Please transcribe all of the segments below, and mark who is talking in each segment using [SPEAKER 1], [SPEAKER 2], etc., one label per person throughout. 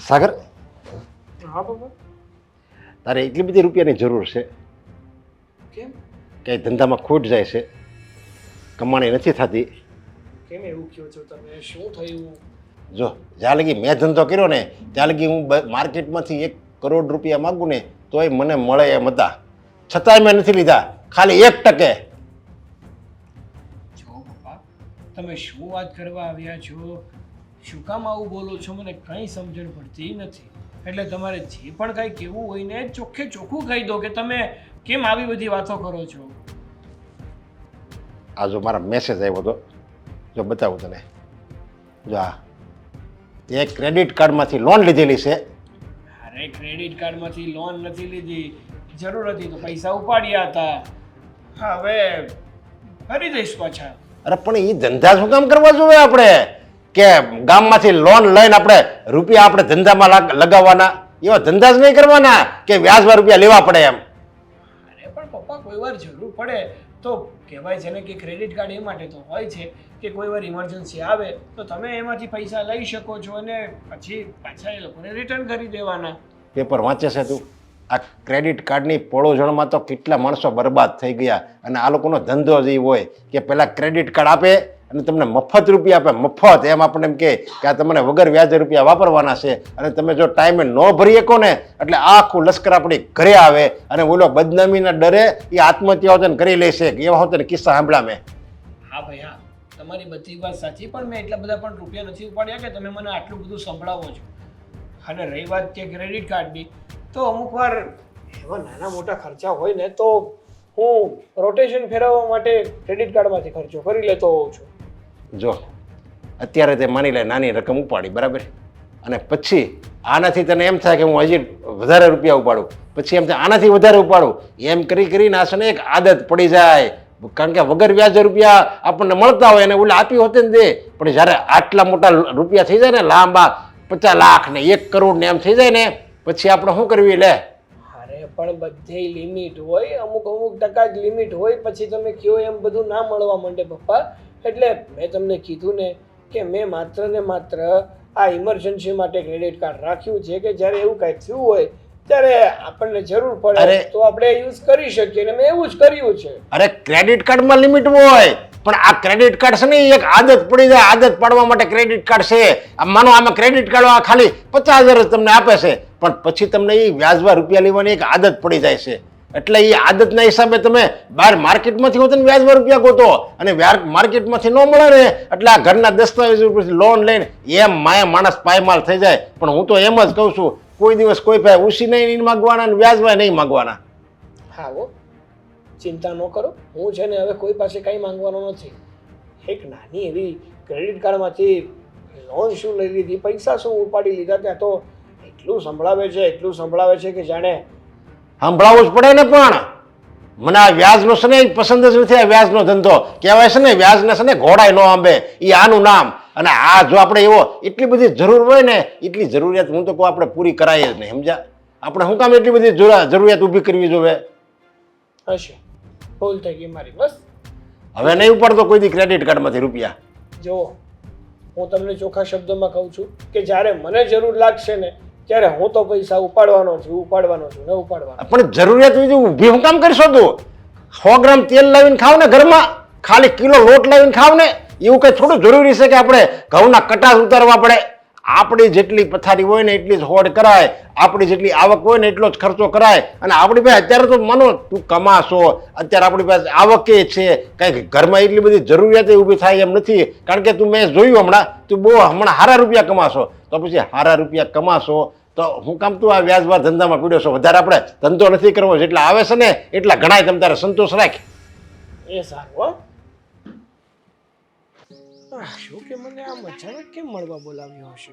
[SPEAKER 1] સાગર,
[SPEAKER 2] હા પપ્પા.
[SPEAKER 1] તારે એટલી બધી રૂપિયાની જરૂર છે
[SPEAKER 2] કેમ?
[SPEAKER 1] કે ધંધામાં ખોટ જાય છે, કમાણી નથી થતી.
[SPEAKER 2] કેમ એવું કહો છો તમે? શું થયું?
[SPEAKER 1] જો જ્યાં લગી મેં ધંધો કર્યો ને ત્યાં લગી હું માર્કેટમાંથી 1 કરોડ રૂપિયા માગું ને તોય મને મળે એમ હતા, છતાંય મેં નથી લીધા, ખાલી 1%.
[SPEAKER 2] જો પપ્પા, તમે શું વાત કરવા આવ્યા છો? શું કામ આવું બોલો છો? મને કંઈ સમજણ પડતી નથી. એટલે તમારે જે પણ કંઈ કહેવું હોય ને ચોખ્ખે ચોખ્ખું કહી દો કે તમે કેમ આવી બધી વાતો કરો છો.
[SPEAKER 1] આ જો મારા મેસેજ આવ્યો હતો, જો બતાવું તને. જો આ તે ક્રેડિટ કાર્ડમાંથી લોન લીધેલી છે.
[SPEAKER 2] અરે ક્રેડિટ કાર્ડમાંથી લોન નથી લીધી, જરૂર હતી તો પૈસા ઉપાડ્યા હતા. હવે ભરી દઈશ પાછા.
[SPEAKER 1] અરે પણ એ ધંધા શું કામ કરવા જોઈએ આપણે? કે ગામમાંથી લોન લઈને આપણે રૂપિયા આપણે ધંધામાં લગાવવાના? એવા ધંધા જ નહીં કરવાના કે વ્યાજમાં રૂપિયા લેવા પડે એમ.
[SPEAKER 2] અરે પણ પપ્પા, કોઈ વાર જરૂર પડે તો કહેવાય છે ને કે ક્રેડિટ કાર્ડ એ માટે તો હોય છે કે કોઈ વાર ઇમરજન્સી આવે તો તમે એમાંથી પૈસા લઈ શકો છો અને પછી પાછા એ લોકોને રિટર્ન કરી દેવાના.
[SPEAKER 1] પેપર વાંચે છે તું? આ ક્રેડિટ કાર્ડની પળોજણમાં તો કેટલા માણસો બરબાદ થઈ ગયા. અને આ લોકોનો ધંધો જ એ હોય કે પહેલાં ક્રેડિટ કાર્ડ આપે અને તમને મફત રૂપિયા આપે, મફત. એમ આપણને એમ કે આ તમને વગર વ્યાજે રૂપિયા વાપરવાના છે, અને તમે જો ટાઈમે ન ભરી શકો ને એટલે આખું લશ્કર આપણી ઘરે આવે અને ઓલો બદનામીના ડરે એ આત્મહત્યાઓ કરી લેશે. એવા હોતે કિસ્સા સાંભળ્યા મેં.
[SPEAKER 2] હા ભાઈ હા, તમારી બધી વાત સાચી, પણ મેં એટલા બધા પણ રૂપિયા નથી ઉપાડ્યા કે તમે મને આટલું બધું સંભળાવો છો. અને રહી વાત કે ક્રેડિટ કાર્ડની, તો અમુક વાર એવા નાના મોટા ખર્ચા હોય ને તો હું રોટેશન ફેરવવા માટે ક્રેડિટ કાર્ડમાંથી ખર્ચો કરી લેતો હોઉં છું.
[SPEAKER 1] જો અત્યારે તે માની લે નાની રકમ ઉપાડી, બરાબર, અને પછી આનાથી તને એમ થાય કે હું હજી વધારે રૂપિયા ઉપાડું, પછી એમ થાય આનાથી વધારે ઉપાડું, એમ કરીને આ છે ને એક આદત પડી જાય. કારણ કે વગર વ્યાજે રૂપિયા આપણને મળતા હોય અને ઓલા આપી હોતે ને દે, પણ જ્યારે આટલા મોટા રૂપિયા થઈ જાય ને, લાંબા 50 લાખ ને 1 કરોડ ને એમ થઈ જાય ને, પછી આપણે શું કરવી? લે,
[SPEAKER 2] અરે પણ બધે લિમિટ હોય, અમુક ટકા જ લિમિટ હોય, પછી તમે કયો એમ બધું ના મળવા માંડે પપ્પા. એટલે મેં તમને કીધું ને કે મેં માત્ર ને માત્ર આ ઇમરજન્સી માટે ક્રેડિટ કાર્ડ રાખ્યું છે કે જ્યારે એવું કાંઈ થયું હોય ત્યારે આપણને જરૂર પડે તો આપણે યુઝ કરી શકીએ, અને મેં એવું જ કર્યું છે.
[SPEAKER 1] અરે ક્રેડિટ કાર્ડમાં લિમિટ હોય, પણ આ ક્રેડિટ કાર્ડ છે ને એક આદત પડી જાય. આદત પાડવા માટે ક્રેડિટ કાર્ડ છે. માનો આમાં ક્રેડિટ કાર્ડ ખાલી 50,000 જ તમને આપે છે, પણ પછી તમને એ વ્યાજમાં રૂપિયા લેવાની એક આદત પડી જાય છે. એટલે એ આદતના હિસાબે તમે બહાર માર્કેટમાંથી હોતો ને વ્યાજમાં રૂપિયા ગોતો, અને માર્કેટમાંથી ન મળે ને એટલે આ ઘરના દસ્તાવેજ ઉપરથી લોન લઈને એમ માણસ પાયમાલ થઈ જાય. પણ હું તો એમ જ કહું છું, કોઈ દિવસ કોઈ પાસે ઉછી નહીં માગવાના અને વ્યાજમાં નહીં માગવાના.
[SPEAKER 2] હા હો, ચિંતા ન કરો, હું છે ને હવે કોઈ પાસે કંઈ માંગવાનો નથી. એક નાની એવી ક્રેડિટ કાર્ડમાંથી લોન શું લઈ લીધી, પૈસા શું ઉપાડી લીધા, ત્યાં તો એટલું સંભળાવે છે કે જાણે
[SPEAKER 1] સંભળાવવું જ પડે ને. પણ મને આ વ્યાજનો છે ને પસંદ જ નથી. આ વ્યાજનો ધંધો કહેવાય છે ને, વ્યાજને છે ને ઘોડાય ન આંબે, એ આનું નામ. અને આ જો આપણે એવો એટલી બધી જરૂર હોય ને, એટલી જરૂરિયાત હું તો કહું આપણે પૂરી કરાય જ નહીં. સમજ્યા? આપણે શું કામ એટલી બધી જરૂરિયાત ઊભી કરવી જોઈએ?
[SPEAKER 2] હશે, ભૂલ થઈ ગઈ મારી, બસ.
[SPEAKER 1] હવે નહીં ઉપાડતો કોઈ દી ક્રેડિટ કાર્ડમાંથી રૂપિયા.
[SPEAKER 2] જો હું તમને ચોખ્ખા શબ્દોમાં કહું છું કે જ્યારે મને જરૂર લાગશે ને ત્યારે હું તો પૈસા ઉપાડવાનો છું.
[SPEAKER 1] પણ જરૂરિયાત ઊભી હું કામ કરશો? તું 100 ગ્રામ તેલ લાવીને ખાવ ને ઘરમાં, ખાલી કિલો લોટ લાવીને ખાવ ને, એવું કઈ થોડું જરૂરી છે કે આપણે ઘઉંના કટાસ ઉતારવા પડે? આપણી જેટલી પથારી હોય ને એટલી જ હોડ કરાય, આપણી જેટલી આવક હોય ને એટલો જ ખર્ચો કરાય. અને આપણી પાસે અત્યારે તો માનો તું કમાશો, અત્યારે આપણી પાસે આવકે છે, કંઈક ઘરમાં એટલી બધી જરૂરિયાત ઊભી થાય એમ નથી. કારણ કે તું મેં જોયું હમણાં, તું બહુ હમણાં સારા રૂપિયા કમાશો, તો પછી સારા રૂપિયા કમાશો તો હું કામ તું આ વ્યાજમાં ધંધામાં પીડ્યો છો? વધારે આપણે ધંધો નથી કરવો, જેટલા આવે છે ને એટલા ઘણાય તમ તારે સંતોષ રાખ.
[SPEAKER 2] એ સારું. શું કે મને આમ અચાનક કેમ મળવા બોલાવ્યો હશે?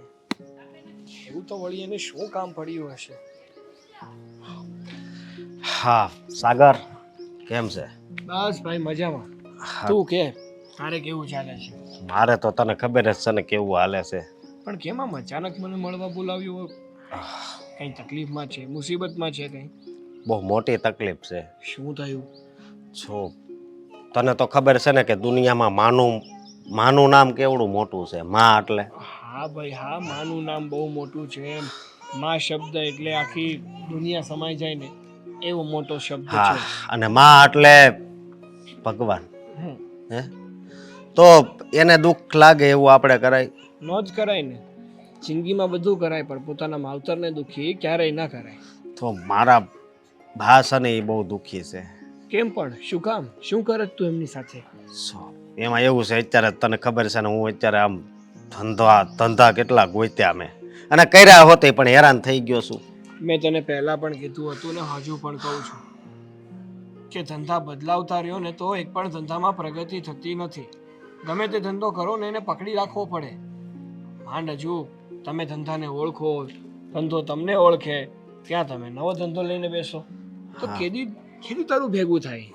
[SPEAKER 2] એવું તો વળી એને શું કામ પડ્યું હશે?
[SPEAKER 3] હા સાગર, કેમ છે?
[SPEAKER 2] બસ ભાઈ મજામાં. તું કે તારે કેવું ચાલે છે?
[SPEAKER 3] મારે તો તને ખબર જ છે ને કેવું હાલે છે.
[SPEAKER 2] પણ કેમ આમ અચાનક મને મળવા બોલાવ્યો? કઈ તકલીફમાં છે, મુસીબતમાં છે કઈ?
[SPEAKER 3] બહુ મોટી તકલીફ છે.
[SPEAKER 2] શું થયું?
[SPEAKER 3] છો તને તો ખબર છે ને કે દુનિયામાં માનું નામ કેવડું મોટું છે. માં એટલે
[SPEAKER 2] હા ભાઈ હા, માનું નામ બહુ મોટું છે એમ. માં શબ્દ એટલે આખી દુનિયા સમાઈ જાય ને એવો મોટો શબ્દ
[SPEAKER 3] હા
[SPEAKER 2] છે.
[SPEAKER 3] અને માં એટલે ભગવાન.
[SPEAKER 2] હમ,
[SPEAKER 3] હે તો એને દુઃખ લાગે એવું આપણે કરાય?
[SPEAKER 2] ન જ કરાય ને. જિંદગીમાં બધું કરાય પણ પોતાના માવતરને દુખી ક્યારેય ના કરાય.
[SPEAKER 3] તો મારા ભા છે ને એ બહુ દુઃખી છે.
[SPEAKER 2] કેમ પણ? શું કામ? શું કરત તું એમની સાથે?
[SPEAKER 3] એમાં એવું છે, અત્યારે તને ખબર છે ને, હું અત્યારે આમ ધંધા કેટલા ગોત્યા મેં અને કર્યા હોતે પણ હેરાન થઈ ગયો છું.
[SPEAKER 2] મેં તને પહેલા પણ કીધું હતું ને હજુ પણ કહું છું કે ધંધા બદલાવતા રહ્યો ને તો એક પણ ધંધામાં પ્રગતિ થતી નથી. ગમે તે ધંધો કરો ને એને પકડી રાખવો પડે. માંડ હજુ તમે ધંધાને ઓળખો, ધંધો તમને ઓળખે, ત્યાં તમે નવો ધંધો લઈને બેસો તો કેદી કેદી તારું ભેગું થાય.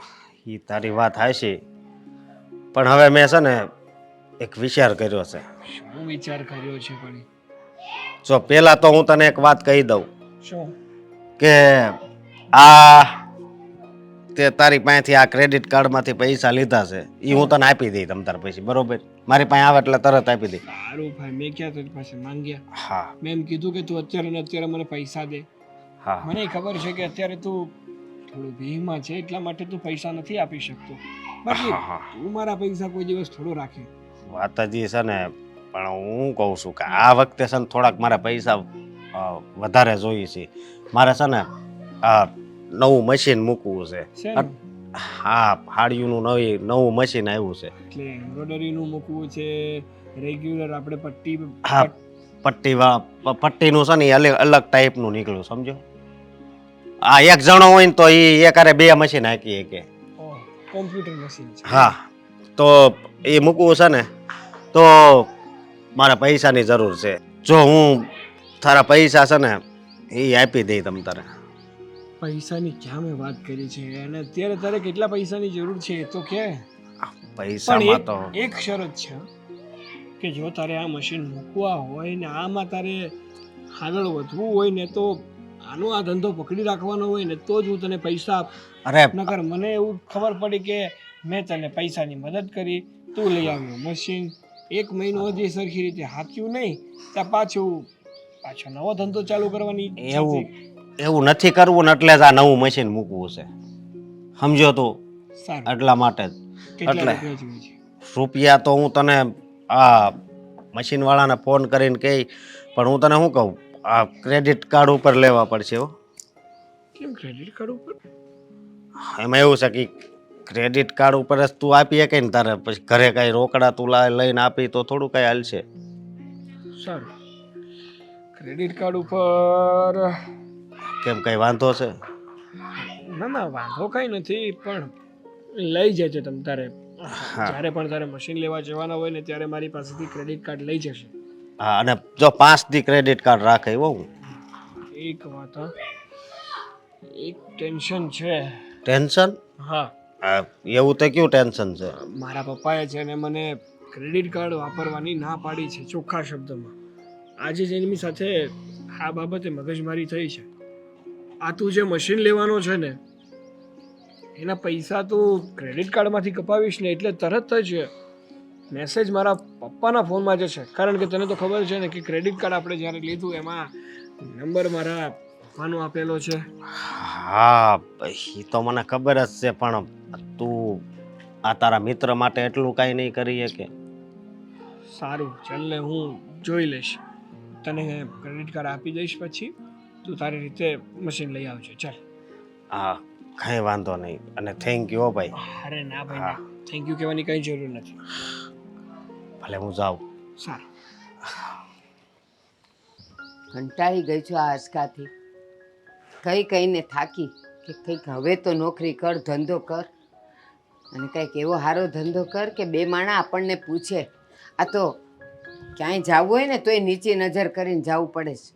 [SPEAKER 3] એ તારી વાત હાચી, પણ હવે મેં છે ને એક વિચાર કર્યો છે.
[SPEAKER 2] શું વિચાર કર્યો છે પણ?
[SPEAKER 3] જો પેલા તો હું તને એક વાત કહી દઉં
[SPEAKER 2] શું?
[SPEAKER 3] કે આ તે તારી પાસેથી આ ક્રેડિટ કાર્ડમાંથી પૈસા લીધા છે એ હું તને આપી દઈ તમ તાર પછી, બરોબર? મારી પાસે આવે એટલે તરત આપી દઈ.
[SPEAKER 2] સારું ભાઈ, મેં ક્યાં તારી પાસે માંગ્યા?
[SPEAKER 3] હા
[SPEAKER 2] મેં એમ કીધું કે તું અત્યારે ને અત્યારે મને પૈસા દે.
[SPEAKER 3] હા
[SPEAKER 2] મને ખબર છે કે અત્યારે તું થોડું ભીમાં છે એટલા માટે તું પૈસા નથી આપી શકતો. બાકી
[SPEAKER 3] હા, હા.
[SPEAKER 2] તું મારા પૈસા કોઈ દિવસ થોડો રાખે.
[SPEAKER 3] વાત જ છે ને, પણ હું કહું છું કે આ વખતે છે ને થોડાક મારે પૈસા વધારે જોઈએ છે. મારે છે ને આ નવું મશીન મૂકવું છે.
[SPEAKER 2] શેનું?
[SPEAKER 3] હા, હાડિયુંનું નવું મશીન આવ્યું છે.
[SPEAKER 2] એટલે એમ્બ્રોઇડરીનું મૂકવું છે, રેગ્યુલર આપણે પટ્ટી
[SPEAKER 3] હા, પટ્ટીનું છે ને એ અલગ ટાઈપનું નીકળ્યું, સમજો? આ એક જણો હોય ને તો એ એકારે બે મશીન હાકી શકે.
[SPEAKER 2] કોમ્પ્યુટર મશીન છે.
[SPEAKER 3] હા, તો એ મૂકવું છે ને તો મારે પૈસાની જરૂર છે. જો હું તારા પૈસા છે ને એ આપી દઈ તમ તારે.
[SPEAKER 2] પૈસાની ક્યાં મેં વાત કરી છે અને અત્યારે તારે કેટલા પૈસાની જરૂર છે એ તો કે.
[SPEAKER 3] પૈસામાં તો
[SPEAKER 2] પણ એક શરત છે કે જો તારે આ મશીન મૂકવા હોય ને આમાં તારે આગળ વધવું હોય ને તો આનો આ ધંધો પકડી રાખવાનો હોય ને તો જ હું તને પૈસા આપ.
[SPEAKER 3] અરે
[SPEAKER 2] નકર મને એવું ખબર પડી કે મેં તને પૈસાની મદદ કરી, તું લઈ આવ્યો મશીન, 1 મહિનો હજી સરખી રીતે હાંક્યું નહીં ત્યાં પાછો નવો ધંધો ચાલુ કરવાની ઈચ્છા થઈ.
[SPEAKER 3] એવું નથી કરવું ને એટલે જ આ નવું મશીન મૂકવું છે, સમજો તું?
[SPEAKER 2] સારું,
[SPEAKER 3] એટલા માટે જ.
[SPEAKER 2] કેટલા
[SPEAKER 3] એટલે
[SPEAKER 2] રૂપિયા જોઈએ છે?
[SPEAKER 3] રૂપિયા તો હું તને આ મશીન વાળાને ફોન કરીને કહી, પણ હું તને શું કહું, આ ક્રેડિટ કાર્ડ ઉપર લેવા પડશે હો.
[SPEAKER 2] કેમ ક્રેડિટ કાર્ડ ઉપર?
[SPEAKER 3] એમાં એવું છે કે ક્રેડિટ કાર્ડ ઉપર જ તું આપી શકે ને, તારે પછી ઘરે કાંઈ રોકડા તું લઈને આપી તો થોડું કાંઈ હાલશે.
[SPEAKER 2] સારું, ક્રેડિટ કાર્ડ ઉપર
[SPEAKER 3] કેમ કઈ વાંધો છે?
[SPEAKER 2] ના વાંધો કઈ નથી, પણ લઈ જજે તમ તારે.
[SPEAKER 3] હા.
[SPEAKER 2] જ્યારે પણ તારે મશીન લેવા જવાના હોય ને ત્યારે મારી પાસેથી ક્રેડિટ કાર્ડ લઈ જશે.
[SPEAKER 3] હા, અને જો 5 દી ક્રેડિટ કાર્ડ રાખે હો હું.
[SPEAKER 2] એક વાત હા, એક ટેન્શન છે.
[SPEAKER 3] ટેન્શન?
[SPEAKER 2] હા,
[SPEAKER 3] એવું તો કયું ટેન્શન છે?
[SPEAKER 2] મારા પપ્પાએ છે ને મને ક્રેડિટ કાર્ડ વાપરવાની ના પાડી છે ચોખ્ખા શબ્દમાં. આજે જ એની સાથે આ બાબતે મગજમારી થઈ છે. આ તું જે મશીન લેવાનો છે ને એના પૈસા તું ક્રેડિટ કાર્ડમાંથી કપાવીશ ને એટલે તરત જ મેસેજ મારા પપ્પાના ફોનમાં જશે. કારણ કે તને તો ખબર છે ને કે ક્રેડિટ કાર્ડ આપણે જ્યારે લીધું એમાં નંબર મારા પપ્પાનો આપેલો છે.
[SPEAKER 3] હા, એ તો મને ખબર જ છે, પણ તું આ તારા મિત્ર માટે એટલું કાંઈ નહીં કરી શકે?
[SPEAKER 2] સારું, ચાલ ને હું જોઈ લઈશ. તને ક્રેડિટ કાર્ડ આપી દઈશ પછી તું તારી રીતે મશીન લઈ આવજે. ચાલ.
[SPEAKER 3] હા, કંઈ વાંધો નહીં, અને થેન્ક યુ હો ભાઈ.
[SPEAKER 2] અરે ના ભાઈ ના, થેન્ક યુ કહેવાની કંઈ જરૂર નથી.
[SPEAKER 3] ભલે હું જાઉં.
[SPEAKER 2] સારું.
[SPEAKER 4] કંટાળી ગઈ છું આ આંચકાથી. કહીને થાકી કે કંઈક હવે તો નોકરી કર, ધંધો કર, અને કંઈક એવો સારો ધંધો કર કે 2 માણા આપણને પૂછે. આ તો ક્યાંય જવું હોય ને તોય નીચે નજર કરીને જવું પડે છે.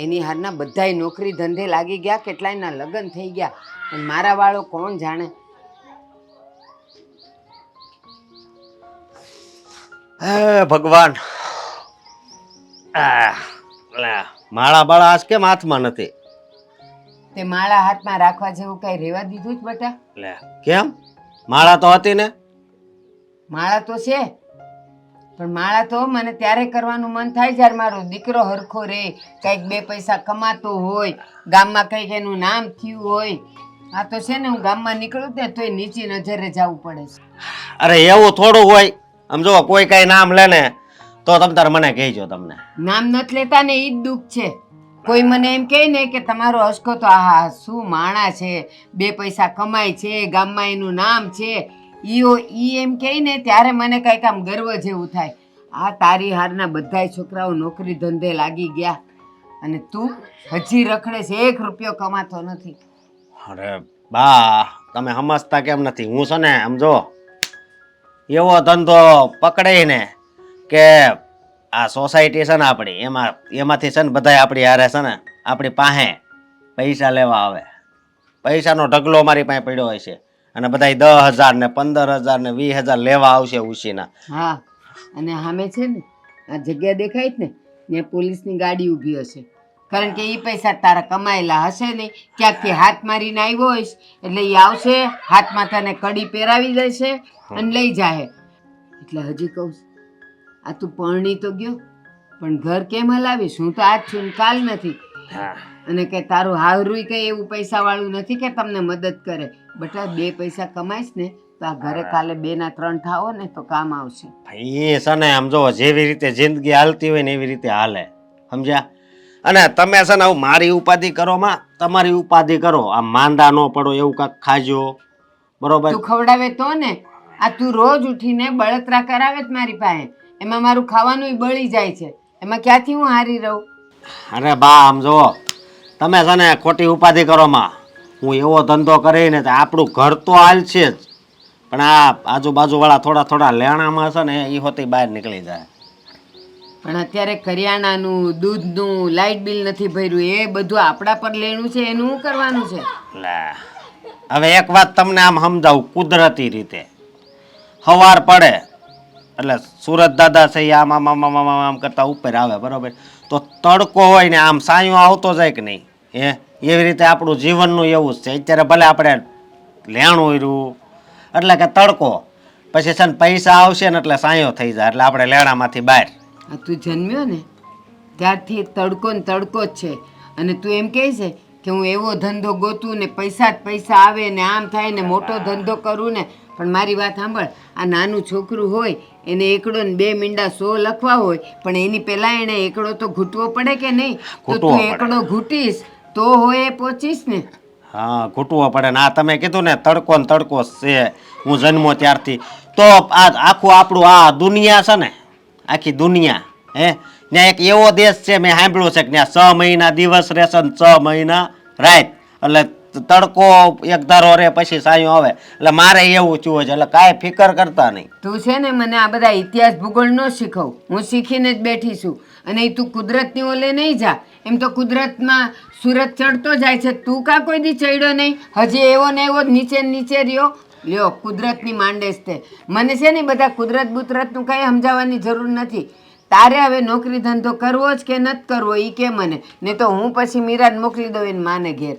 [SPEAKER 4] એની હારના બધાય નોકરી ધંધે લાગી ગયા, કેટલાયના લગ્ન થઈ ગયા, પણ મારા વાળો કોણ જાણે.
[SPEAKER 3] હે ભગવાન, માળા બાળા આજ કેમ હાથમાં નથી?
[SPEAKER 4] તે માળા હાથમાં રાખવા જેવું કઈ રેવા દીધું જ બટા?
[SPEAKER 3] લે કેમ? માળા તો હતી ને.
[SPEAKER 4] માળા તો છે પણ માળા તો મને ત્યારે કરવાનું મન થાય જ્યારે મારો દીકરો હરખો રહે, કંઈક બે પૈસા કમાતો હોય, ગામમાં કંઈક એનું નામ થયું હોય. આ તો છે ને હું ગામમાં નીકળું ને તોય નીચી નજરે જવું પડે છે.
[SPEAKER 3] અરે એવું થોડું હોય. આમ જો કોઈ કઈ નામ લે ને તો તમ તાર મને કહેજો. તમને
[SPEAKER 4] નામ નથી લેતા ને એ જ દુઃખ છે. કોઈ મને એમ કહે ને કે તમારો અસકો તો આહા શું માણા છે, બે પૈસા કમાય છે, ગામમાં એનું નામ છે, ઈ એમ કહે ને ત્યારે મને કંઈક આમ ગર્વ જેવું થાય. આ તારી હારના બધાય છોકરાઓ નોકરી ધંધે લાગી ગયા અને તું હજી રખડે છે, 1 રૂપિયો કમાતો નથી.
[SPEAKER 3] અરે બા તમે સમજતા કેમ નથી? હું છે ને આમ જો એવો ધંધો પકડાઈને કે આ સોસાયટી છે ને આપણી એમાંથી છે ને બધા આપણી હારે છે ને આપણી પાસે પૈસા લેવા આવે. પૈસાનો ઢગલો મારી પાસે પડ્યો હોય છે અને બધા 10,000 ને 15,000 ને 20,000 લેવા આવશે ઉછીના.
[SPEAKER 4] હા, અને સામે છે ને આ જગ્યા દેખાય જ ને ત્યાં પોલીસની ગાડી ઊભી હશે, કારણ કે એ પૈસા તારા કમાયેલા હશે ને, ક્યાંકથી હાથ મારીને આવ્યો હોઈશ એટલે એ આવશે, હાથમાં તને કડી પહેરાવી દેશે અને લઈ જાય. એટલે હજી કહું છું, આ તું પરણી તો ગયો પણ ઘર કેમ હલાવીશ? હું તો આજ છું ને કાલ નથી. અને કે તારું હાવરું કઈ એવું પૈસા વાળું નથી કે તમને મદદ કરે. બટા 2 પૈસા કમાઈશ ને તો આ ઘરે કાલે 2 ના 3 થાઓ ને તો કામ આવશે.
[SPEAKER 3] ભાઈ છે ને આમ જો જેવી રીતે જિંદગી હાલતી હોય ને એવી રીતે હાલે, સમજ્યા? અને તમે છે ને મારી ઉપાધિ કરો માં, તમારી ઉપાધિ કરો. આમ માંદા ન પડો એવું કાંઈક ખાજો, બરોબર?
[SPEAKER 4] તું ખવડાવે તો ને. આ તું રોજ ઉઠીને બળતરા કરાવે જ મારી પાસે, એમાં મારું ખાવાનું બળી જાય છે, એમાં ક્યાંથી હું હારી રહું?
[SPEAKER 3] અરે બા આમ જો તમે છે ને ખોટી ઉપાધિ કરો માં. હું એવો ધંધો કરીને તો આપણું ઘર તો હાલશે જ, પણ આ આજુબાજુ વાળા થોડા લેણામાં છે ને એ હોતી બહાર નીકળી જાય.
[SPEAKER 4] પણ અત્યારે કરિયાણાનું, દૂધનું, લાઇટ બિલ નથી ભર્યું, એ બધું આપણા પર લેણું છે, એનું શું કરવાનું છે?
[SPEAKER 3] લે હવે એક વાત તમને આમ સમજાવું કુદરતી રીતે. સવાર પડે એટલે સુરત દાદા છે આમ આમ આમ આમ આમ કરતા ઉપર આવે, બરોબર? તો તડકો હોય ને આમ સાયો આવતો જાય કે નહીં, એવી રીતે આપણું જીવનનું એવું જ છે. અત્યારે ભલે આપણે લેણું રહ્યું એટલે કે તડકો, પછી છે ને પૈસા આવશે ને એટલે સાયો થઈ જાય એટલે આપણે લેણામાંથી બહાર.
[SPEAKER 4] આ તું જન્મ્યો ને ત્યારથી તડકો ને તડકો જ છે, અને તું એમ કહે છે કે હું એવો ધંધો ગોતું ને પૈસા જ પૈસા આવે ને આમ થાય ને મોટો ધંધો કરું ને. પણ મારી વાત સાંભળ, આ નાનું છોકરું હોય એને એકડો ને 2 મીંડા 100 લખવા હોય, પણ એની પહેલાં એને એકડો તો ઘૂંટવો પડે કે નહીં? તો તું એકડો ઘૂંટીશ તો હોય એ પહોંચીશ ને.
[SPEAKER 3] હા, ઘૂંટવો પડે ને. આ તમે કીધું ને તડકો ને તડકો છે હું જન્મો ત્યારથી, તો આ આખું આપણું આ દુનિયા છે ને, આખી દુનિયા ત્યાં એક એવો દેશ છે મેં સાંભળ્યું છે કે ત્યાં 6 મહિના દિવસ રહેશે ને 6 મહિના રાત, એટલે તડકો એક ધારો રે પછી સાયું આવે. એટલે મારે એવું થયું છે એટલે કાંઈ ફિકર કરતા નહીં.
[SPEAKER 4] તું છે ને મને આ બધા ઇતિહાસ ભૂગોળ ન શીખવ, હું શીખીને જ બેઠી છું. અને તું કુદરતની ઓલે નહીં જા. એમ તો કુદરતમાં સૂરજ ચડતો જાય છે, તું કાં કોઈ દી ચડ્યો નહીં? હજી એવો ને એવો નીચે નીચે રહ્યો. લ્યો કુદરતની માંડેશ તે. મને છે ને બધા કુદરત બુદરતનું કંઈ સમજાવવાની જરૂર નથી. તારે હવે નોકરી ધંધો કરવો જ કે નથી કરવો એ કે મને, ને તો હું પછી મીરાને મોકલી દઉં એને માને ઘેર.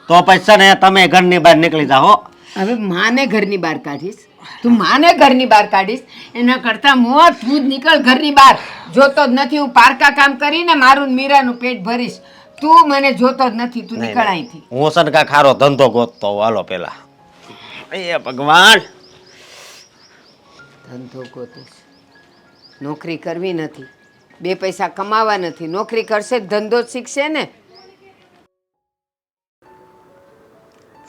[SPEAKER 3] તો પછી ને તમે ઘરની બહાર નીકળી જાઓ.
[SPEAKER 4] હવે માને ઘરની બહાર કાઢીશ? તું માને ઘરની બહાર કાઢીશ? એના કરતાં મોત તું જ નીકળ ઘરની બહાર. જોતો જ નથી, હું પારકા કામ કરીને મારું મીરાનું પેટ ભરીશ. તું મને જોતો જ નથી, તું નીકળ અહીંથી.
[SPEAKER 3] હું છે ને કાંઈક સારો ધંધો ગોતતો હોઉં. હાલો પેલા એ ભગવાન,
[SPEAKER 4] ધંધો ગોતીશ? નોકરી કરવી નથી, 2 પૈસા કમાવા નથી, નોકરી કરશે ધંધો જ શીખશે ને.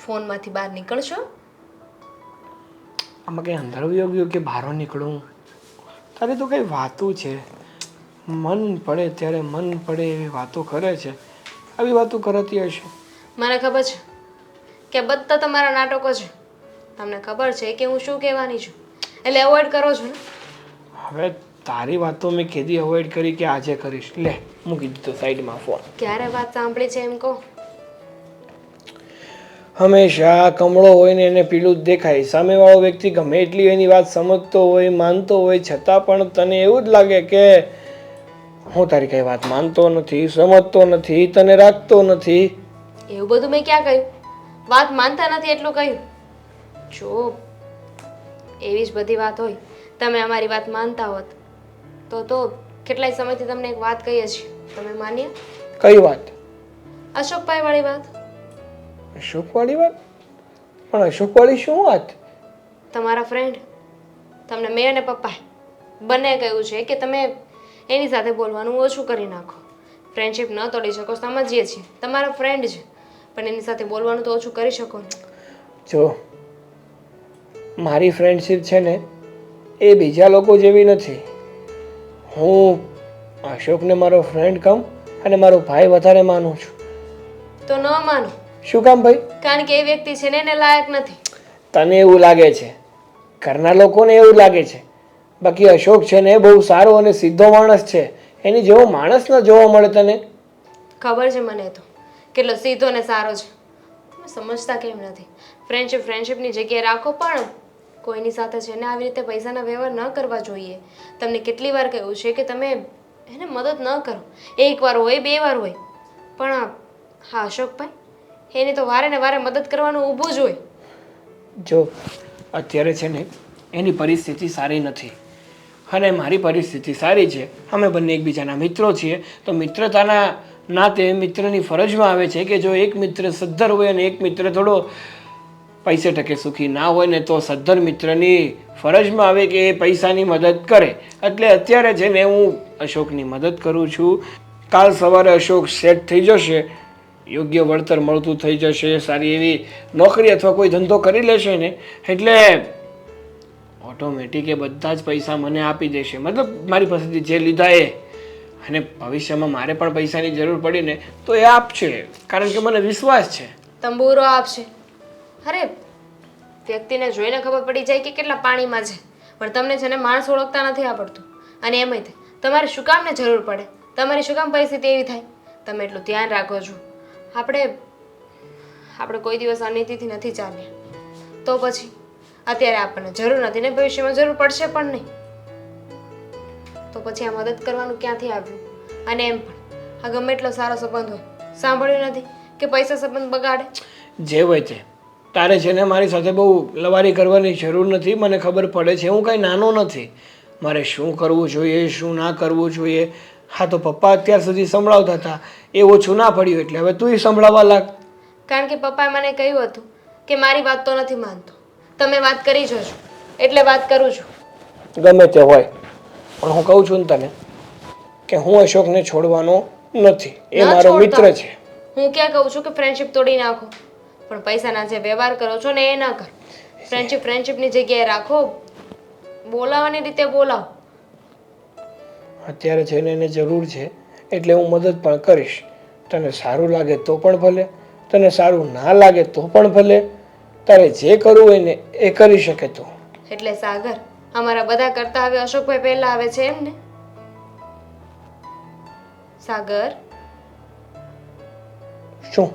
[SPEAKER 5] ફોનમાંથી બહાર નીકળશો?
[SPEAKER 2] આમાં કંઈ અંદર ગયો કે બહાર નીકળું? તારે તો કંઈ વાતું છે, મન પડે ત્યારે મન પડે એવી વાતો કરે છે. આવી વાતો કરતી હશે.
[SPEAKER 5] મને ખબર છે કે બધા તમારા નાટકો છે. તમને ખબર છે કે હું શું કહેવાની છું, એટલે અવોઇડ કરો છો ને.
[SPEAKER 2] હવે તારી વાતો મેં કેદી અવોઇડ કરી કે આજે કરીશ? લે મૂકી દીધો સાઈડમાં ફોન.
[SPEAKER 5] ક્યારે વાત સાંભળી છે એમ કહો?
[SPEAKER 2] હંમેશા કમળો હોય ને એને પીળું જ દેખાય. સામેવાળો વ્યક્તિ ગમે એટલી એની વાત સમજતો હોય, માનતો હોય, છતાં પણ તને એવું જ લાગે કે હું તારી કઈ વાત માનતો નથી, સમજતો નથી, તને રાખતો નથી.
[SPEAKER 5] એવું બધું મેં ક્યાં કહ્યું? વાત માનતા નથી એટલું કહ્યું. જો એવી જ બધી વાત હોય તમે અમારી વાત માનતા હોત તો કેટલાય સમયથી તમને એક વાત કહીએ છીએ તમે માન્યા?
[SPEAKER 2] કઈ વાત?
[SPEAKER 5] અશોકભાઈ વાળી વાત.
[SPEAKER 2] અશોકવાળી વાત? પણ અશોકવાળી શું વાત?
[SPEAKER 5] તમારા ફ્રેન્ડ તમને મેં અને પપ્પાએ બંને કહ્યું છે કે તમે એની સાથે બોલવાનું ઓછું કરી નાખો. ફ્રેન્ડશિપ ન તોડી શકો સમજીએ છીએ, તમારા ફ્રેન્ડ છે, પણ એની સાથે બોલવાનું તો ઓછું કરી શકો ને.
[SPEAKER 2] જો મારી ફ્રેન્ડશિપ છે ને એ બીજા લોકો જેવી નથી. હું અશોકને મારો ફ્રેન્ડ કહું અને મારો ભાઈ વધારે માનું છું.
[SPEAKER 5] તો ન માનો.
[SPEAKER 2] શું કામ ભાઈ?
[SPEAKER 5] કારણ કે એ વ્યક્તિ છે ને એને લાયક નથી.
[SPEAKER 2] તને એવું લાગે છે, ઘરના લોકોને એવું લાગે છે. બાકી અશોક છે ને એ બહુ સારો અને સીધો માણસ છે. એની જેવો માણસ ન જોવા મળે તને.
[SPEAKER 5] ખબર છે મને તો કેટલો સીધો ને સારો છે. તમે સમજતા કેમ નથી? ફ્રેન્ડશિપની જગ્યાએ રાખો, પણ કોઈની સાથે છે ને આવી રીતે પૈસાના વ્યવહાર ન કરવા જોઈએ. તમને કેટલી વાર કહ્યું છે કે તમે એને મદદ ન કરો. એકવાર હોય, 2 વાર હોય, પણ હા અશોકભાઈ એની તો વારે ને વારે મદદ કરવાનું ઊભું જ હોય.
[SPEAKER 2] જો અત્યારે છે ને એની પરિસ્થિતિ સારી નથી અને મારી પરિસ્થિતિ સારી છે. અમે બંને એકબીજાના મિત્રો છીએ, તો મિત્રતાના નાતે મિત્રની ફરજમાં આવે છે કે જો એક મિત્ર સદ્ધર હોય અને એક મિત્ર થોડો પૈસે ટકે સુખી ના હોય ને, તો સદ્ધર મિત્રની ફરજમાં આવે કે એ પૈસાની મદદ કરે. એટલે અત્યારે છે ને હું અશોકની મદદ કરું છું. કાલ સવારે અશોક સેટ થઈ જશે, યોગ્ય વળતર મળતું થઈ જશે, સારી એવી નોકરી અથવા કોઈ ધંધો કરી લેશે ને, એટલે ઓટોમેટિક એ બધા જ પૈસા મને આપી દેશે. મતલબ મારી પાસેથી જે લીધા એ. અને ભવિષ્યમાં મારે પણ પૈસાની જરૂર પડી ને તો એ આપશે, કારણ કે મને વિશ્વાસ છે.
[SPEAKER 5] તંબુરો આપશે. અરે વ્યક્તિને જોઈને ખબર પડી જાય કે કેટલા પાણીમાં છે, પણ તમને છે ને માણસ ઓળખતા નથી આવડતું. અને એમાંય તે તમારે શું કામને જરૂર પડે? તમારી શું કામ પરિસ્થિતિ એવી થાય? તમે એટલું ધ્યાન રાખો છો. આપણે કોઈ દિવસ અનીતિથી નથી ચાલ્યા, તો પછી અત્યારે આપણને જરૂર નથી ને ભવિષ્યમાં જરૂર પડશે પણ નહીં, તો પછી આ મદદ કરવાનું ક્યાંથી આવ્યું? અને એમ પણ આ ગમે એટલો સારો સંબંધ હોય, સાંભળ્યું નથી કે પૈસા સંબંધ બગાડે?
[SPEAKER 2] જે હોય તે. તારે છે ને મારી સાથે બહુ લવારી કરવાની જરૂર નથી. મને ખબર પડે છે હું કાંઈ નાનો નથી. મારે શું કરવું જોઈએ, શું ના કરવું જોઈએ, હા તો પપ્પા અત્યાર સુધી સંભળાવતા હતા, એ ઓછું ના પડ્યું એટલે હવે તુંય સંભળાવવા લાગ.
[SPEAKER 5] કારણ કે પપ્પાએ મને કહ્યું હતું કે મારી વાત તો નથી માનતો, તમે વાત કરી જજો, એટલે વાત કરું છું.
[SPEAKER 2] ગમે તે હોય, પણ હું કહું છું ને તને કે હું અશોકને છોડવાનો નથી. એ
[SPEAKER 5] ન
[SPEAKER 2] મારો
[SPEAKER 5] છોડતા.
[SPEAKER 2] મિત્ર છે.
[SPEAKER 5] હું ક્યાં કહું છું કે ફ્રેન્ડશિપ તોડી નાખો, પણ પૈસાના જે વ્યવહાર કરો છો ને એ ન કરો. ફ્રેન્ડશિપની જગ્યાએ રાખો, બોલાવવાની રીતે બોલાવો.
[SPEAKER 2] અત્યારે છે ને એને જરૂર છે એટલે હું મદદ પણ કરીશ. તને સારું લાગે તો પણ ભલે, તને સારું ના લાગે તો પણ ભલે. તારે જે કરવું હોય ને એ કરી શકે તું.
[SPEAKER 5] એટલે સાગર અમારા બધા કરતા હવે અશોકભાઈ પહેલા આવે છે એમ ને? સાગર
[SPEAKER 2] શું?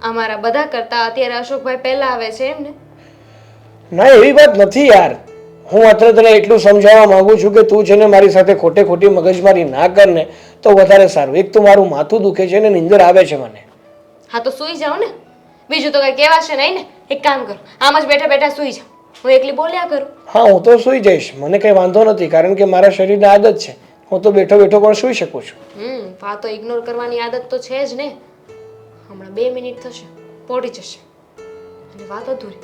[SPEAKER 5] અમારા બધા કરતા અત્યારે અશોકભાઈ પહેલા આવે છે એમ ને?
[SPEAKER 2] ના, એવી વાત નથી યાર. હું માત્ર તને એટલું સમજાવવા માંગુ છું કે તું છે ને મારી સાથે ખોટે ખોટી મગજમારી ના કર ને તો વધારે સારું. એક તો મારું માથું દુખે છે ને નીંદર આવે છે મને.
[SPEAKER 5] હા તો સૂઈ જાઓ ને, બીજું તો કઈ કહેવાશે નહીં ને. એક કામ કરો, આમ જ બેઠા બેઠા સૂઈ જાઓ, હું એકલી બોલ્યા કરું.
[SPEAKER 2] હા, હું તો સૂઈ જઈશ, મને કંઈ વાંધો નથી, કારણ કે મારા શરીરની આદત છે. હું તો બેઠો બેઠો પણ સૂઈ શકું છું.
[SPEAKER 5] વાતો ઇગ્નોર કરવાની આદત તો છે જ ને. હમણાં 2 મિનિટ થશે, પોડી જશે અને વાત અધૂરી.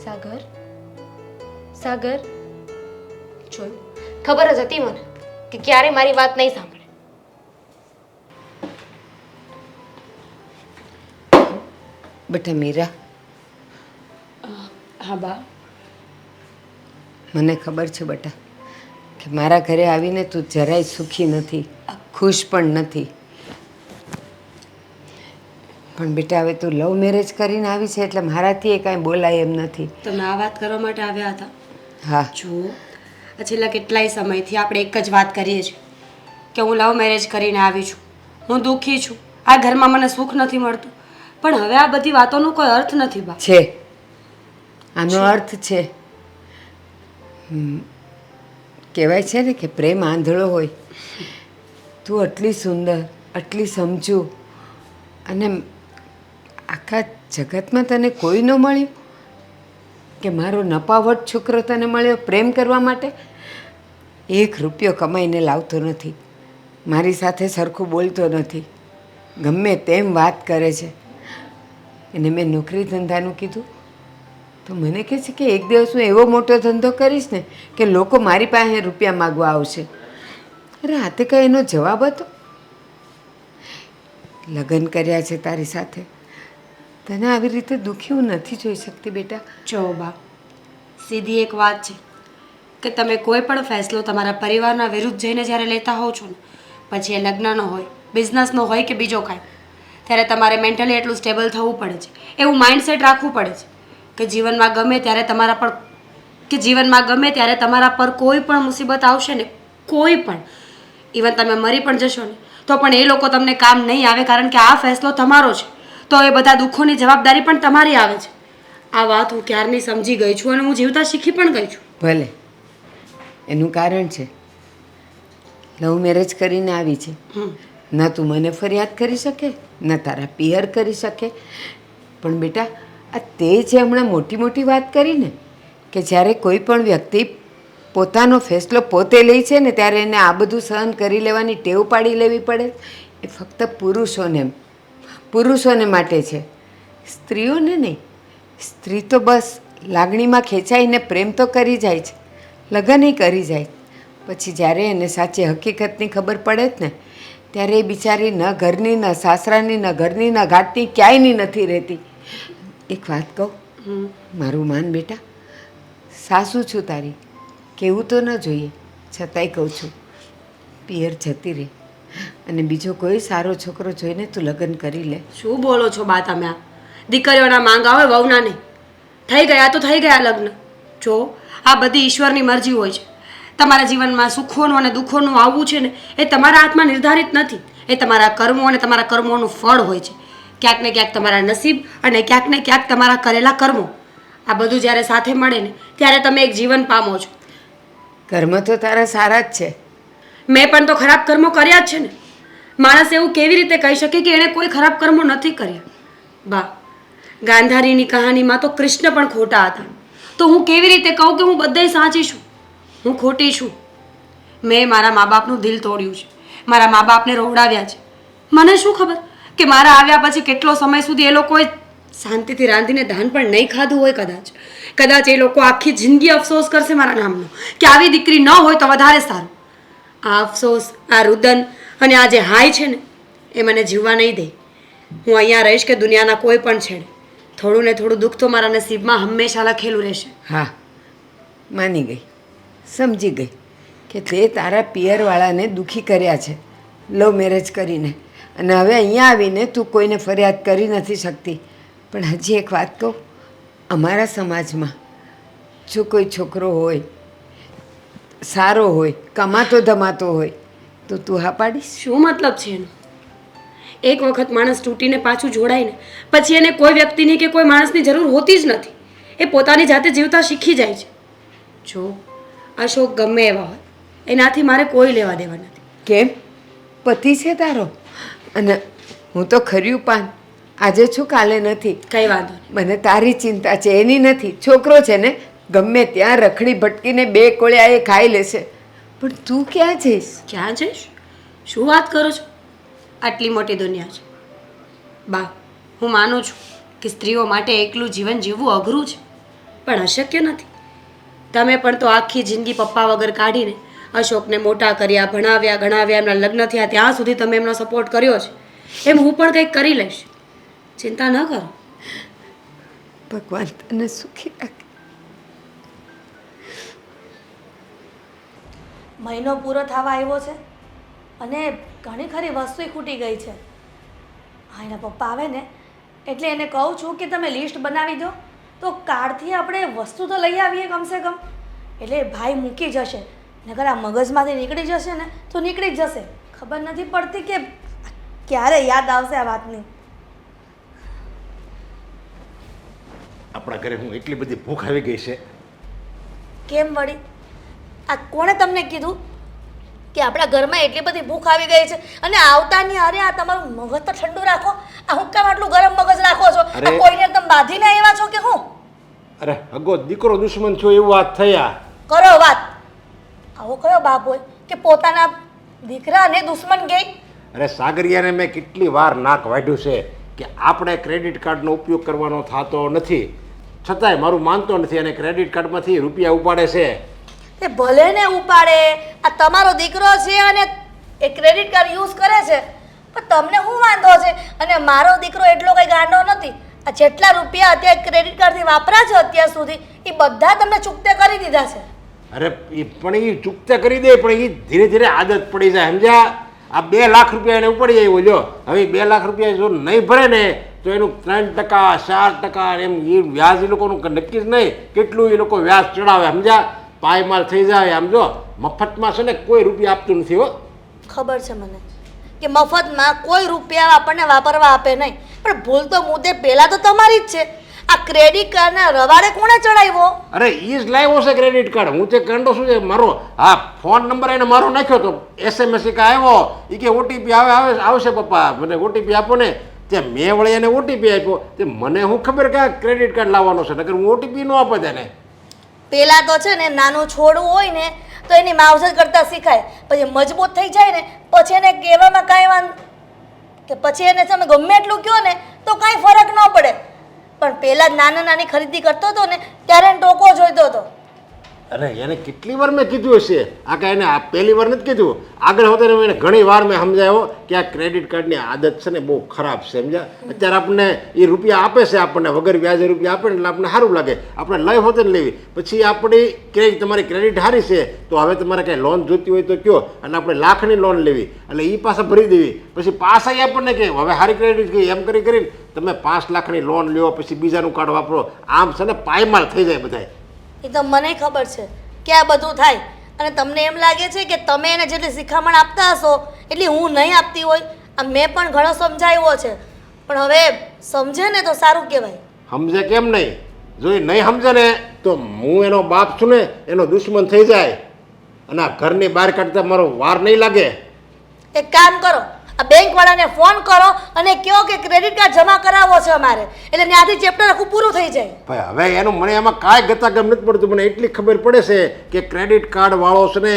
[SPEAKER 5] સાગર સાગર જોયું, ખબર જ હતી મને કે ક્યારે મારી વાત નહીં સાંભળે.
[SPEAKER 4] બેટા મીરા,
[SPEAKER 6] હા બા.
[SPEAKER 4] મને ખબર છે બેટા કે મારા ઘરે આવીને તું જરાય સુખી નથી, ખુશ પણ નથી. પણ બેટા હવે તું લવ મેરેજ કરીને આવી છે એટલે મારાથી એ કાંઈ બોલાય એમ નથી.
[SPEAKER 6] તમે આ વાત કરવા માટે આવ્યા હતા?
[SPEAKER 4] હા.
[SPEAKER 6] જો આ છેલ્લા કેટલાય સમયથી આપણે એક જ વાત કરીએ છીએ કે હું લવ મેરેજ કરીને આવી છું, હું દુઃખી છું, આ ઘરમાં મને સુખ નથી મળતું. પણ હવે આ બધી વાતોનો કોઈ અર્થ નથી બા.
[SPEAKER 4] છે, આનો અર્થ છે. કહેવાય છે ને કે પ્રેમ આંધળો હોય. તું આટલી સુંદર, આટલી સમજુ અને આખા જગતમાં તને કોઈ ન મળ્યું કે મારો નપાવટ છોકરો તને મળ્યો પ્રેમ કરવા માટે? એક રૂપિયો કમાઈને લાવતો નથી, મારી સાથે સરખું બોલતો નથી, ગમે તેમ વાત કરે છે. એને મેં નોકરી ધંધાનું કીધું તો મને કહે છે કે એક દિવસ હું એવો મોટો ધંધો કરીશ ને કે લોકો મારી પાસે રૂપિયા માગવા આવશે. અરે આ તે કંઈ એનો જવાબ હતો? લગ્ન કર્યા છે તારી સાથે, તને આવી રીતે દુઃખી હું નથી જોઈ શકતી બેટા.
[SPEAKER 6] જો બા, સીધી એક વાત છે કે તમે કોઈ પણ ફેસલો તમારા પરિવારના વિરુદ્ધ જઈને જ્યારે લેતા હોવ છો ને, પછી એ લગ્નનો હોય, બિઝનેસનો હોય કે બીજો કાંઈ, ત્યારે તમારે મેન્ટલી એટલું સ્ટેબલ થવું પડે છે, એવું માઇન્ડસેટ રાખવું પડે છે કે જીવનમાં ગમે ત્યારે તમારા પર કોઈ પણ મુસીબત આવશે ને, કોઈ પણ, ઇવન તમે મરી પણ જશો ને તો પણ એ લોકો તમને કામ નહીં આવે, કારણ કે આ ફેસલો તમારો છે. તો એ બધા દુઃખોની જવાબદારી પણ તમારી આવે છે. આ વાત હું ક્યારની સમજી ગઈ છું અને હું જીવતા શીખી પણ ગઈ છું.
[SPEAKER 4] ભલે, એનું કારણ છે લવ મેરેજ કરીને આવી છે. ન તું મને ફરિયાદ કરી શકે, ન તારા પિયર કરી શકે. પણ બેટા, આ તે જે હમણાં મોટી મોટી વાત કરી ને કે જ્યારે કોઈ પણ વ્યક્તિ પોતાનો ફેસલો પોતે લે છે ને ત્યારે એને આ બધું સહન કરી લેવાની ટેવ પાડી લેવી પડે, એ ફક્ત પુરુષોને માટે છે, સ્ત્રીઓને નહીં. સ્ત્રી તો બસ લાગણીમાં ખેંચાઈને પ્રેમ તો કરી જાય છે, લગ્ન કરી જાય, પછી જ્યારે એને સાચી હકીકતની ખબર પડે જ ને ત્યારે એ બિચારી ન ઘરની, ન સાસરાની, ન ઘરની, ન ઘાટની, ક્યાંયની નથી રહેતી. એક વાત કહું, મારું માન બેટા, સાસુ છું તારી, કહેવું તો ન જોઈએ, છતાંય કહું છું, પિયર જતી રહે અને બીજો કોઈ સારો છોકરો જોઈને તું લગ્ન કરી લે.
[SPEAKER 6] શું બોલો છો બા તમે? આ દીકરીઓના માંગા હોય, વહુના નહીં. થઈ ગયા તો થઈ ગયા લગ્ન. જો આ બધી ઈશ્વરની મરજી હોય છે. તમારા જીવનમાં સુખોનું અને દુઃખોનું આવવું છે ને એ તમારા હાથમાં નિર્ધારિત નથી, એ તમારા કર્મો અને તમારા કર્મોનું ફળ હોય છે. ક્યાંક ને ક્યાંક તમારા નસીબ અને ક્યાંક ને ક્યાંક તમારા કરેલા કર્મો, આ બધું જ્યારે સાથે મળે ને ત્યારે તમે એક જીવન પામો છો.
[SPEAKER 4] કર્મ તો તારા સારા જ છે.
[SPEAKER 6] મેં પણ તો ખરાબ કર્મો કર્યા જ છે ને. માણસ એવું કેવી રીતે કહી શકે કે એણે કોઈ ખરાબ કર્મો નથી કર્યા? બા, ગાંધારીની કહાનીમાં તો કૃષ્ણ પણ ખોટા હતા, તો હું કેવી રીતે કહું કે હું બધાય સાચી છું? હું ખોટી છું. મેં મારા મા બાપનું દિલ તોડ્યું છે, મારા મા બાપને રોવડાવ્યા છે. મને શું ખબર કે મારા આવ્યા પછી કેટલો સમય સુધી એ લોકોએ શાંતિથી રાંધીને ધાન પણ નહીં ખાધું હોય. કદાચ એ લોકો આખી જિંદગી અફસોસ કરશે મારા નામનો કે આવી દીકરી ન હોય તો વધારે સારું. આ અફસોસ, આ રુદન અને આ જે હાય છે ને એ મને જીવવા નહીં દે. હું અહીંયા રહીશ કે દુનિયાના કોઈ પણ છેડે, થોડું ને થોડું દુઃખ તો મારા નસીબમાં હંમેશા લખેલું રહેશે.
[SPEAKER 4] હા, માની ગઈ, સમજી ગઈ કે તે તારા પિયરવાળાને દુઃખી કર્યા છે લવ મેરેજ કરીને, અને હવે અહીંયા આવીને તું કોઈને ફરિયાદ કરી નથી શકતી. પણ હજી એક વાત કહું, અમારા સમાજમાં જો કોઈ છોકરો હોય, સારો હોય, કમાતો ધમાતો હોય તો તું હા પાડીશ?
[SPEAKER 6] શું મતલબ છે એનો? એક વખત માણસ તૂટીને પાછું જોડાય ને પછી એને કોઈ વ્યક્તિની કે કોઈ માણસની જરૂર હોતી જ નથી. એ પોતાની જાતે જીવતા શીખી જાય છે. જો અશોક ગમે એવા હોય, એનાથી મારે કોઈ લેવા દેવા નથી.
[SPEAKER 4] કેમ? પતિ છે તારો, અને હું તો ખર્યું પાન, આજે છું કાલે નથી.
[SPEAKER 6] કઈ વાંધો નહીં.
[SPEAKER 4] મને તારી ચિંતા છે, એની નથી. છોકરો છે ને ગમે ત્યાં રખડી ભટકીને બે કોળિયા એ ખાઈ લેશે, પણ તું ક્યાં જઈશ?
[SPEAKER 6] ક્યાં જઈશ? શું વાત કરો છો? આટલી મોટી દુનિયા છે બા. હું માનું છું કે સ્ત્રીઓ માટે એકલું જીવન જીવવું અઘરું છે, પણ અશક્ય નથી. તમે પણ તો આખી જિંદગી પપ્પા વગર કાઢીને અશોકને મોટા કર્યા, ભણાવ્યા, ગણાવ્યા, એમના લગ્ન થયા ત્યાં સુધી તમે એમનો સપોર્ટ કર્યો છે. એમ હું પણ કંઈક કરી લઈશ, ચિંતા ન કરો.
[SPEAKER 4] ભગવાન તને સુખી રાખે.
[SPEAKER 7] મહિનો પૂરો થવા આવ્યો છે અને ઘણી ખરી વસ્તુ ખૂટી ગઈ છે. હા, એના પપ્પા આવે ને એટલે એને કહું છું કે તમે લિસ્ટ બનાવી દો તો કારથી આપણે વસ્તુ તો લઈ આવીએ કમસે કમ. એટલે ભાઈ મૂકી જશે, નકર આ મગજમાંથી નીકળી જશે ને તો નીકળી જ જશે. ખબર નથી પડતી કે ક્યારે યાદ આવશે આ વાતની.
[SPEAKER 1] આપણા ઘરે હું એટલી બધી ભૂખ આવી ગઈ છે.
[SPEAKER 7] કેમ વળી? આ કોણે તમને કીધું કે આપણા ઘરમાં એટલી બધી ભૂખ આવી ગઈ છે? અને આવતાની અરે આ તમારું મગજ તો ઠંડુ રાખો. આ હું કેમ આટલું ગરમ મગજ રાખો છો? આ કોઈને તમે બાંધીને આવ્યા છો કે હું?
[SPEAKER 1] અરે અગો દીકરો દુશ્મન છો એવું વાત થયા.
[SPEAKER 7] કરો વાત. આવો કયો બાપ હોય કે પોતાના દીકરાને દુશ્મન કહે?
[SPEAKER 1] અરે સાગરિયાને મેં કેટલી વાર નાક વાઢ્યું છે કે આપણે ક્રેડિટ કાર્ડનો ઉપયોગ કરવાનો થતો નથી, છતાંય મારું માનતો નથી અને ક્રેડિટ કાર્ડમાંથી રૂપિયા ઉપાડે છે.
[SPEAKER 7] તે ભલે ને ઉપાડે, આ તમારો દીકરો છે અને એ ક્રેડિટ કાર્ડ યુઝ કરે છે, પણ તમને શું વાંધો છે? અને મારો દીકરો એટલો કંઈ ગાંડો નથી. આ જેટલા રૂપિયા અત્યારે ક્રેડિટ કાર્ડથી વાપર્યા છે અત્યાર સુધી એ બધા તમને ચૂકતે કરી દીધા છે.
[SPEAKER 1] અરે પણ એ ચૂકતા કરી દે, પણ એ ધીરે ધીરે આદત પડી જાય, સમજ્યા? આ 2 લાખ રૂપિયા એને ઉપડી આવ્યો, જો હવે 2 લાખ રૂપિયા જો નહીં ભરે ને તો એનું 3%, 4% એમ એ વ્યાજ એ લોકોનું નક્કી જ નહીં કેટલું એ લોકો વ્યાજ ચડાવે, સમજ્યા? પાયમાલ થઈ જાય. આમ જો મફતમાં છે ને કોઈ રૂપિયા આપતું નથી હો.
[SPEAKER 7] ખબર છે મને કે મફતમાં કોઈ રૂપિયા આપણને વાપરવા આપે નહીં, પણ ભૂલ તો મુદ્દે પહેલાં તો તમારી જ છે. આ ક્રેડિટ કાર્ડના રવાડે કોણે ચડાવ્યો?
[SPEAKER 1] અરે એ જ લાવ્યો છે ક્રેડિટ કાર્ડ. હું તે કાંડો શું છે મારો, હા ફોન નંબર એને મારો નાખ્યો તો SMS આવ્યો, એ કે OTP આવશે પપ્પા, મને OTP આપો ને. તે મેં વળી એને OTP આપ્યો, તે મને શું ખબર કે આ ક્રેડિટ કાર્ડ લાવવાનો છે, નકર હું OTP ન આપે તેને.
[SPEAKER 7] પહેલાં તો છે ને નાનું છોડવું હોય ને તો એની માવજત કરતાં શીખાય, પછી મજબૂત થઈ જાય ને પછી એને કહેવામાં કાંઈ વાંધો કે પછી એને તમે ગમે એટલું કહો ને તો કાંઈ ફરક ન પડે. પણ પહેલાં જ નાની ખરીદી કરતો હતો ને ત્યારે એને ટોકો જોઈતો હતો.
[SPEAKER 1] અરે એને કેટલી વાર મેં કીધું હશે, આ કાંઈ એને આ પહેલી વાર નથી કીધું, આગળ હોતે એને ઘણી વાર મેં સમજાવ્યો કે આ ક્રેડિટ કાર્ડની આદત છે ને બહુ ખરાબ છે, સમજ્યા? અત્યારે આપણને એ રૂપિયા આપે છે, આપણને વગર વ્યાજે રૂપિયા આપે ને એટલે આપણને સારું લાગે, આપણે લઈ હોતે ને લેવી. પછી આપણી તમારી ક્રેડિટ સારી છે તો હવે તમારે કાંઈ લોન જોઈતી હોય તો કયો, એટલે આપણે લાખની લોન લેવી એટલે એ પાછા ભરી દેવી. પછી પાછા આપણને કે હવે સારી ક્રેડિટ ગઈ એમ કરીને તમે 5 લાખની લોન લ્યો, પછી બીજાનું કાર્ડ વાપરો, આમ છે ને પાયમાલ થઈ જાય બધાય.
[SPEAKER 7] એ તો મને ખબર છે કે આ બધું થાય, અને તમને એમ લાગે છે કે તમે એને જેટલી શિખામણ આપતા હશો એટલી હું નહીં આપતી હોય. આ મેં પણ ઘણો સમજાવ્યો છે, પણ હવે સમજે ને તો સારું કહેવાય.
[SPEAKER 1] સમજે કેમ નહીં? જો એ નહીં સમજે ને તો હું એનો બાપ છું ને એનો દુશ્મન થઈ જાય અને આ ઘરની બહાર કાઢતા મારો વાર નહીં લાગે.
[SPEAKER 7] એક કામ કરો, આ બેંકવાળાને ફોન કરો અને કહો કે ક્રેડિટ કાર્ડ જમા કરાવવો છે અમારે, એટલે ત્યાંથી ચેપ્ટર આખું પૂરું થઈ જાય.
[SPEAKER 1] ભાઈ હવે એનું મને એમાં કાંઈ ગતાગમ નથી પડતું. મને એટલી ખબર પડે છે કે ક્રેડિટ કાર્ડ વાળો છે ને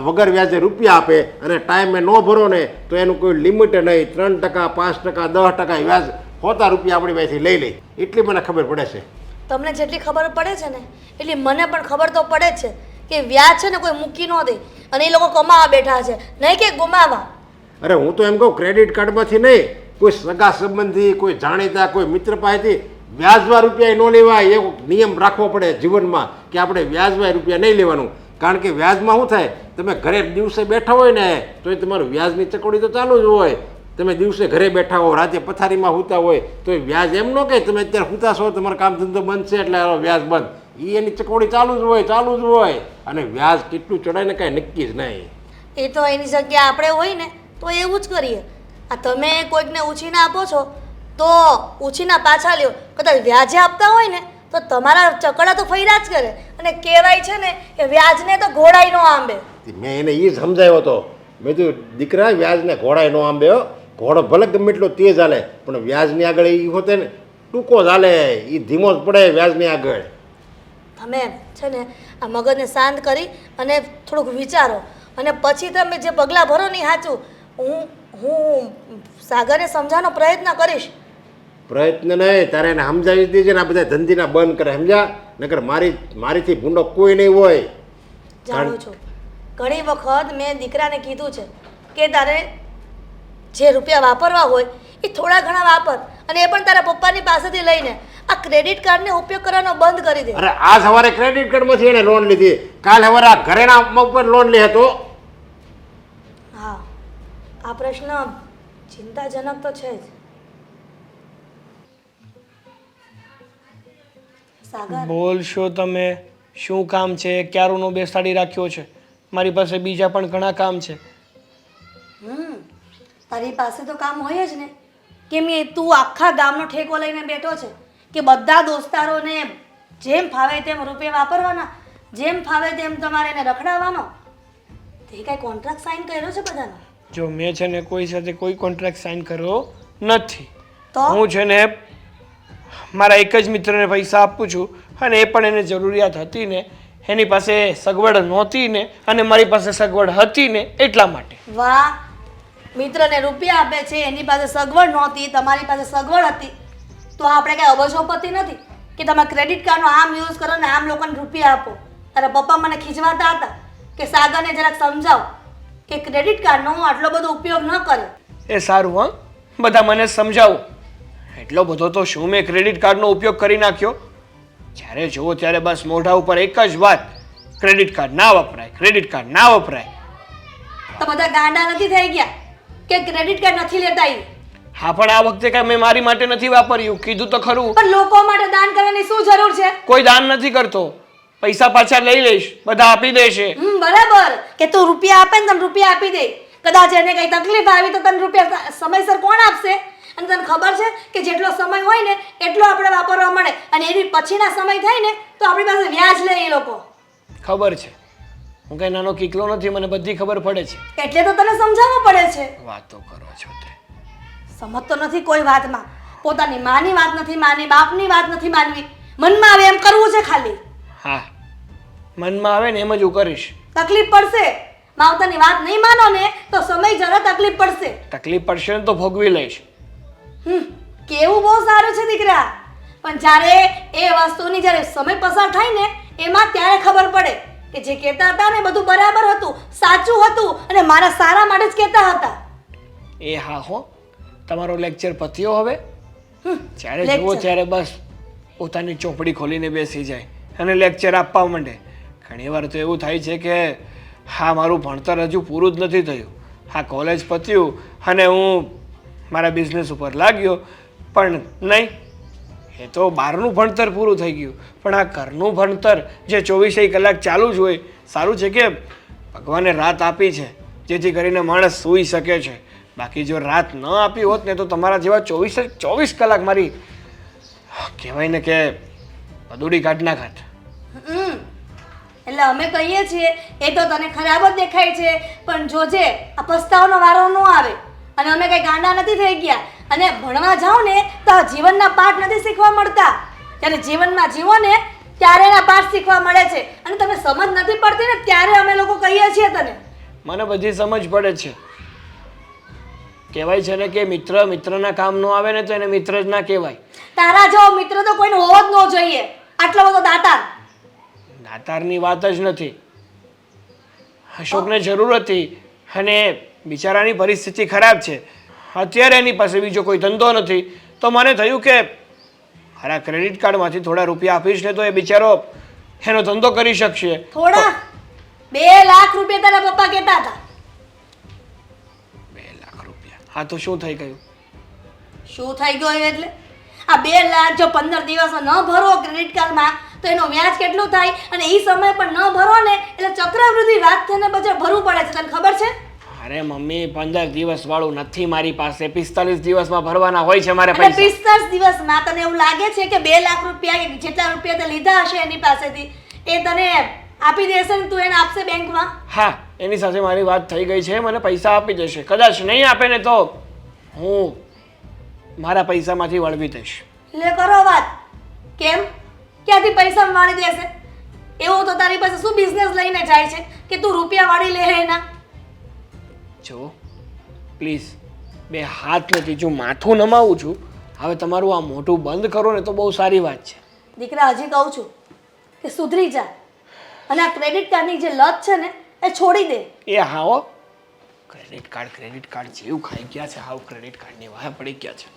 [SPEAKER 1] વગર વ્યાજે રૂપિયા આપે અને ટાઈમે ન ભરો ને તો એનું કોઈ લિમિટ નહીં, 3%, 5%, 10% વ્યાજ હોતા રૂપિયા આપણી પાસેથી લઈ લે, એટલી મને ખબર પડે છે.
[SPEAKER 7] તમને જેટલી ખબર પડે છે ને એટલી મને પણ ખબર તો પડે જ છે કે વ્યાજ છે ને કોઈ મૂકી ન દે, અને એ લોકો કમાવા બેઠા છે, નહીં કે ગુમાવા.
[SPEAKER 1] અરે હું તો એમ કહું ક્રેડિટ કાર્ડમાંથી નહીં, કોઈ સગા સંબંધી, કોઈ જાણીતા, કોઈ મિત્ર પાસેથી વ્યાજમાં રૂપિયા ન લેવાય, એવો નિયમ રાખવો પડે જીવનમાં કે આપણે વ્યાજમાં રૂપિયા નહીં લેવાનું. કારણ કે વ્યાજમાં શું થાય, તમે ઘરે દિવસે બેઠા હોય ને તો એ તમારું વ્યાજની ચકોડી તો ચાલુ જ હોય. તમે દિવસે ઘરે બેઠા હો, રાતે પથારીમાં સૂતા હોય તો એ વ્યાજ એમ ન કહે તમે અત્યારે સૂતા છો તમારો કામ ધંધો બંધ છે એટલે વ્યાજ બંધ, એની ચકોડી ચાલુ જ હોય. અને વ્યાજ કેટલું ચડાય ને કાંઈ નક્કી જ નહીં.
[SPEAKER 7] એ તો એની જગ્યા આપણે હોય ને તો એવું જ કરીએ. આ તમે કોઈકને ઉછીના આપો છો તો ઉછીના પાછા લ્યો, કદાચ વ્યાજે આપતા હોય ને તો તમારા ચકડા તો ફર્યા જ કરે. અને કહેવાય છે ને કે વ્યાજને તો ઘોડાઈ નો આંબે.
[SPEAKER 1] મેં એને એ જ સમજાવ્યો હતો, મેં તો દીકરા વ્યાજને ઘોડાય ન આંબે હો, ઘોડો ભલે ગમે એટલો તેજ હાલે પણ વ્યાજની આગળ એ હોતે ને ટૂંકો જ હાલે, એ ધીમો જ પડે વ્યાજની આગળ.
[SPEAKER 7] તમે છે ને આ મગજને શાંત કરી અને થોડુંક વિચારો અને પછી તમે જે પગલાં ભરો નહીં સાચું. હું સાગરને સમજાવવાનો પ્રયત્ન કરીશ.
[SPEAKER 1] પ્રયત્ન નહીં, તારે એને સમજાવી દેજે ને આ બધા ધંધીના બંધ કરે, સમજ્યા? નકર મારીથી ભૂંડો કોઈ નહીં હોય.
[SPEAKER 7] જાણું છું, ઘણી વખત મેં દીકરાને કીધું છે કે તારે જે રૂપિયા વાપરવા હોય એ થોડા ઘણા વાપર, અને એ પણ તારા પપ્પાની પાસેથી લઈને આ ક્રેડિટ કાર્ડને ઉપયોગ કરવાનો બંધ કરી દે.
[SPEAKER 1] અરે આજ સવારે ક્રેડિટ કાર્ડમાંથી એને લોન લીધી, કાલ સવારે આ ઘરેણા ઉપર લોન લે તો.
[SPEAKER 7] હા, આ પ્રશ્ન ચિંતાજનક તો છે જ. સાગર,
[SPEAKER 2] બોલશો તમે, શું કામ છે? ક્યારનો બેસાડી રાખ્યો છે? મારી પાસે બીજા પણ ઘણા કામ છે.
[SPEAKER 7] તારી પાસે તો કામ હોય જ ને, કેમ એ તું આખા ગામનો ઠેકો લઈને બેઠો છે કે બધા દોસ્તારોને જેમ ફાવે તેમ રૂપિયા વાપરવાના, જેમ ફાવે તેમ તમારે એને રખડાવવાનો. તે કાંઈ કોન્ટ્રાક્ટ સાઇન કર્યો છે બધાનો?
[SPEAKER 2] જો મેં છે ને કોઈ સાથે કોઈ કોન્ટ્રાક્ટ સાઇન કર્યો નથી.
[SPEAKER 7] તો
[SPEAKER 2] હું છે ને મારા એક જ મિત્રને પૈસા આપું છું, અને એ પણ એને જરૂરિયાત હતી ને એની પાસે સગવડ નહોતી ને અને મારી પાસે સગવડ હતી ને એટલા માટે.
[SPEAKER 7] વાહ, મિત્રને રૂપિયા આપે છે, એની પાસે સગવડ નહોતી, તમારી પાસે સગવડ હતી, તો આપણે કઈ અબજોપતિ નથી કે તમે ક્રેડિટ કાર્ડનો આમ યુઝ કરો ને આમ લોકોને રૂપિયા આપો. તારા પપ્પા મને ખીજવાતા હતા કે સાગરને જરાક સમજાવ કે ક્રેડિટ કાર્ડનો આટલો બધો ઉપયોગ ન કરે.
[SPEAKER 2] એ સારું, હા, બધા મને સમજાવો. એટલો બધો તો શું મેં ક્રેડિટ કાર્ડનો ઉપયોગ કરી નાખ્યો? જ્યારે જુઓ ત્યારે બસ મોઢા ઉપર એક જ વાત, ક્રેડિટ કાર્ડ ના વપરાય, ક્રેડિટ કાર્ડ ના વપરાય.
[SPEAKER 7] તો બધા ગાંડા નથી થઈ ગયા કે ક્રેડિટ કાર્ડ નથી લેતા ઈ?
[SPEAKER 2] હા, પણ આ વખતે કાંઈ મેં મારી માટે નથી વાપર્યું, કીધું તો ખરું.
[SPEAKER 7] પણ લોકો માટે દાન કરવાની શું જરૂર છે?
[SPEAKER 2] કોઈ દાન નથી કરતો, પૈસા પાછા લઈ લઈશ, બધા આપી દેશે.
[SPEAKER 7] બરાબર કે તું રૂપિયા આપે ને તને રૂપિયા આપી દે. કદાચ એને કઈ તકલીફ આવી તો તને રૂપિયા સમયસર કોણ આપશે? અને તને ખબર છે કે જેટલો સમય હોય ને એટલો આપણે વાપરવા મળે, અને એની પછીના સમય થાય ને તો આપણી પાસે વ્યાજ લે એ લોકો.
[SPEAKER 2] ખબર છે, હું કઈ નાનો કીકલો નથી, મને બધી ખબર પડે છે.
[SPEAKER 7] એટલે તો તને સમજાવવું પડે છે.
[SPEAKER 2] વાતો કરો છો તે.
[SPEAKER 7] સમજતો નથી કોઈ વાતમાં. પોતાની માની વાત નથી માની, બાપની વાત નથી માનવી, મનમાં આવે એમ કરવું છે ખાલી.
[SPEAKER 2] હા, મનમાં આવે ને એમ જ હું કરીશ.
[SPEAKER 7] તકલીફ પડશે, માવતરની વાત નહીં માનો ને તો સમય જરા તકલીફ પડશે.
[SPEAKER 2] તકલીફ પડશે ને તો ભોગવી લઈશ.
[SPEAKER 7] કેવું બહુ સારું છે દીકરા, પણ જ્યારે એ વસ્તુની જ્યારે સમય પસાર થાય ને એમાં ત્યારે ખબર પડે કે જે કહેતા હતા ને બધું બરાબર હતું, સાચું હતું અને મારા સારા માટે જ કહેતા હતા.
[SPEAKER 2] એ હા હો, તમારો લેક્ચર પત્યો હવે. જ્યારે
[SPEAKER 7] lecture.
[SPEAKER 2] જુઓ ત્યારે બસ પોતાની ચોપડી ખોલીને બેસી જાય અને લેક્ચર આપવા માંડે. ઘણી વાર તો એવું થાય છે કે હા, મારું ભણતર હજુ પૂરું જ નથી થયું, હા કોલેજ પત્યું અને હું મારા બિઝનેસ ઉપર લાગ્યો, પણ નહીં, એ તો બહારનું ભણતર પૂરું થઈ ગયું, પણ આ ઘરનું ભણતર જે 24 કલાક ચાલુ જ હોય. સારું છે કે ભગવાને રાત આપી છે જેથી કરીને માણસ સૂઈ શકે છે, બાકી જો રાત ન આપી હોત ને તો તમારા જેવા 24 કલાક મારી કહેવાય ને કે અધૂરી કાઢ નાખાત.
[SPEAKER 7] એટલે અમે કહીએ છીએ એ તો તને ખરાબ જ દેખાય છે, પણ જોજે આ પસ્તાવાનો વારો ન આવે. અને અમે કઈ ગાંડા નથી થઈ ગયા, અને ભણવા જાઓ ને તો આ જીવનના પાઠ નથી શીખવા મળતા. જ્યારે જીવનમાં જીવો ને ત્યારે એના પાઠ શીખવા મળે છે, અને તમને સમજ નથી પડતી ને ત્યારે અમે લોકો કહીએ છીએ તને.
[SPEAKER 2] મને બધી સમજ પડે છે. કહેવાય છે ને કે મિત્ર મિત્રના કામ ન આવે ને તો એને મિત્ર જ ના કહેવાય.
[SPEAKER 7] તારા જેવો મિત્ર તો કોઈને હોવો જ ન જોઈએ. આટલો બધો દાતાર.
[SPEAKER 2] દાતારની વાત જ નથી. અશોકને જરૂર હતી અને બિચારાની પરિસ્થિતિ ખરાબ છે, અત્યારે એની પાસે બીજો કોઈ ધંધો નથી, તો મને થયું કે મારા ક્રેડિટ કાર્ડમાંથી થોડા રૂપિયા આપીશ ને તો એ બિચારો એનો ધંધો કરી શકશે.
[SPEAKER 7] થોડા 2 લાખ રૂપિયા તારા પપ્પા કહેતા હતા.
[SPEAKER 2] 2 લાખ રૂપિયા? હા, તો શું થઈ ગયું?
[SPEAKER 7] શું થઈ ગયું એટલે આ 2 લાખ જો 15 દિવસમાં ન ભરો ક્રેડિટ કાર્ડમાં તો એનો વ્યાજ કેટલું થાય, અને એ સમય પણ ન ભરો ને એટલે ચક્રવૃદ્ધિ વાત થઈને પછી ભરવું પડે છે. તને ખબર છે?
[SPEAKER 2] અરે મમ્મી, 15 દિવસ વાળું નથી મારી પાસે, 45 દિવસમાં ભરવાના હોય છે મારે
[SPEAKER 7] અને
[SPEAKER 2] પૈસા.
[SPEAKER 7] 45 દિવસમાં તને એવું લાગે છે કે 2 લાખ રૂપિયા કે જેટલા રૂપિયા તે લીધા હશે એની પાસેથી એ તને આપી દેશે ને તું એને આપશે બેંકમાં?
[SPEAKER 2] હા, એની સાથે મારી વાત થઈ ગઈ છે, મને પૈસા આપી દેશે. કદાચ નહીં આપે ને તો હું મારા પૈસામાંથી વળવી દઈશ.
[SPEAKER 7] લે કરો વાત. કેમ? ક્યાંથી પૈસા વાળી દેશે? એવું તો તારી પાસે શું બિઝનેસ લઈને જાય છે કે તું રૂપિયા વાળી લે એના?
[SPEAKER 2] જો પ્લીઝ, 2 હાથ નથી, જો માથું નમાવું છું. હવે તમારું આ મોઢું બંધ કરો ને તો બહુ સારી વાત છે.
[SPEAKER 7] દીકરા, હજી કહું છું કે સુધરી જા અને આ ક્રેડિટ કાર્ડની જે લત છે ને એ છોડી દે.
[SPEAKER 2] એ હા હો, ક્રેડિટ કાર્ડ જેવું ખાઈ ગયા છે, હાવ ક્રેડિટ કાર્ડની વાહ પડી ગયા છે.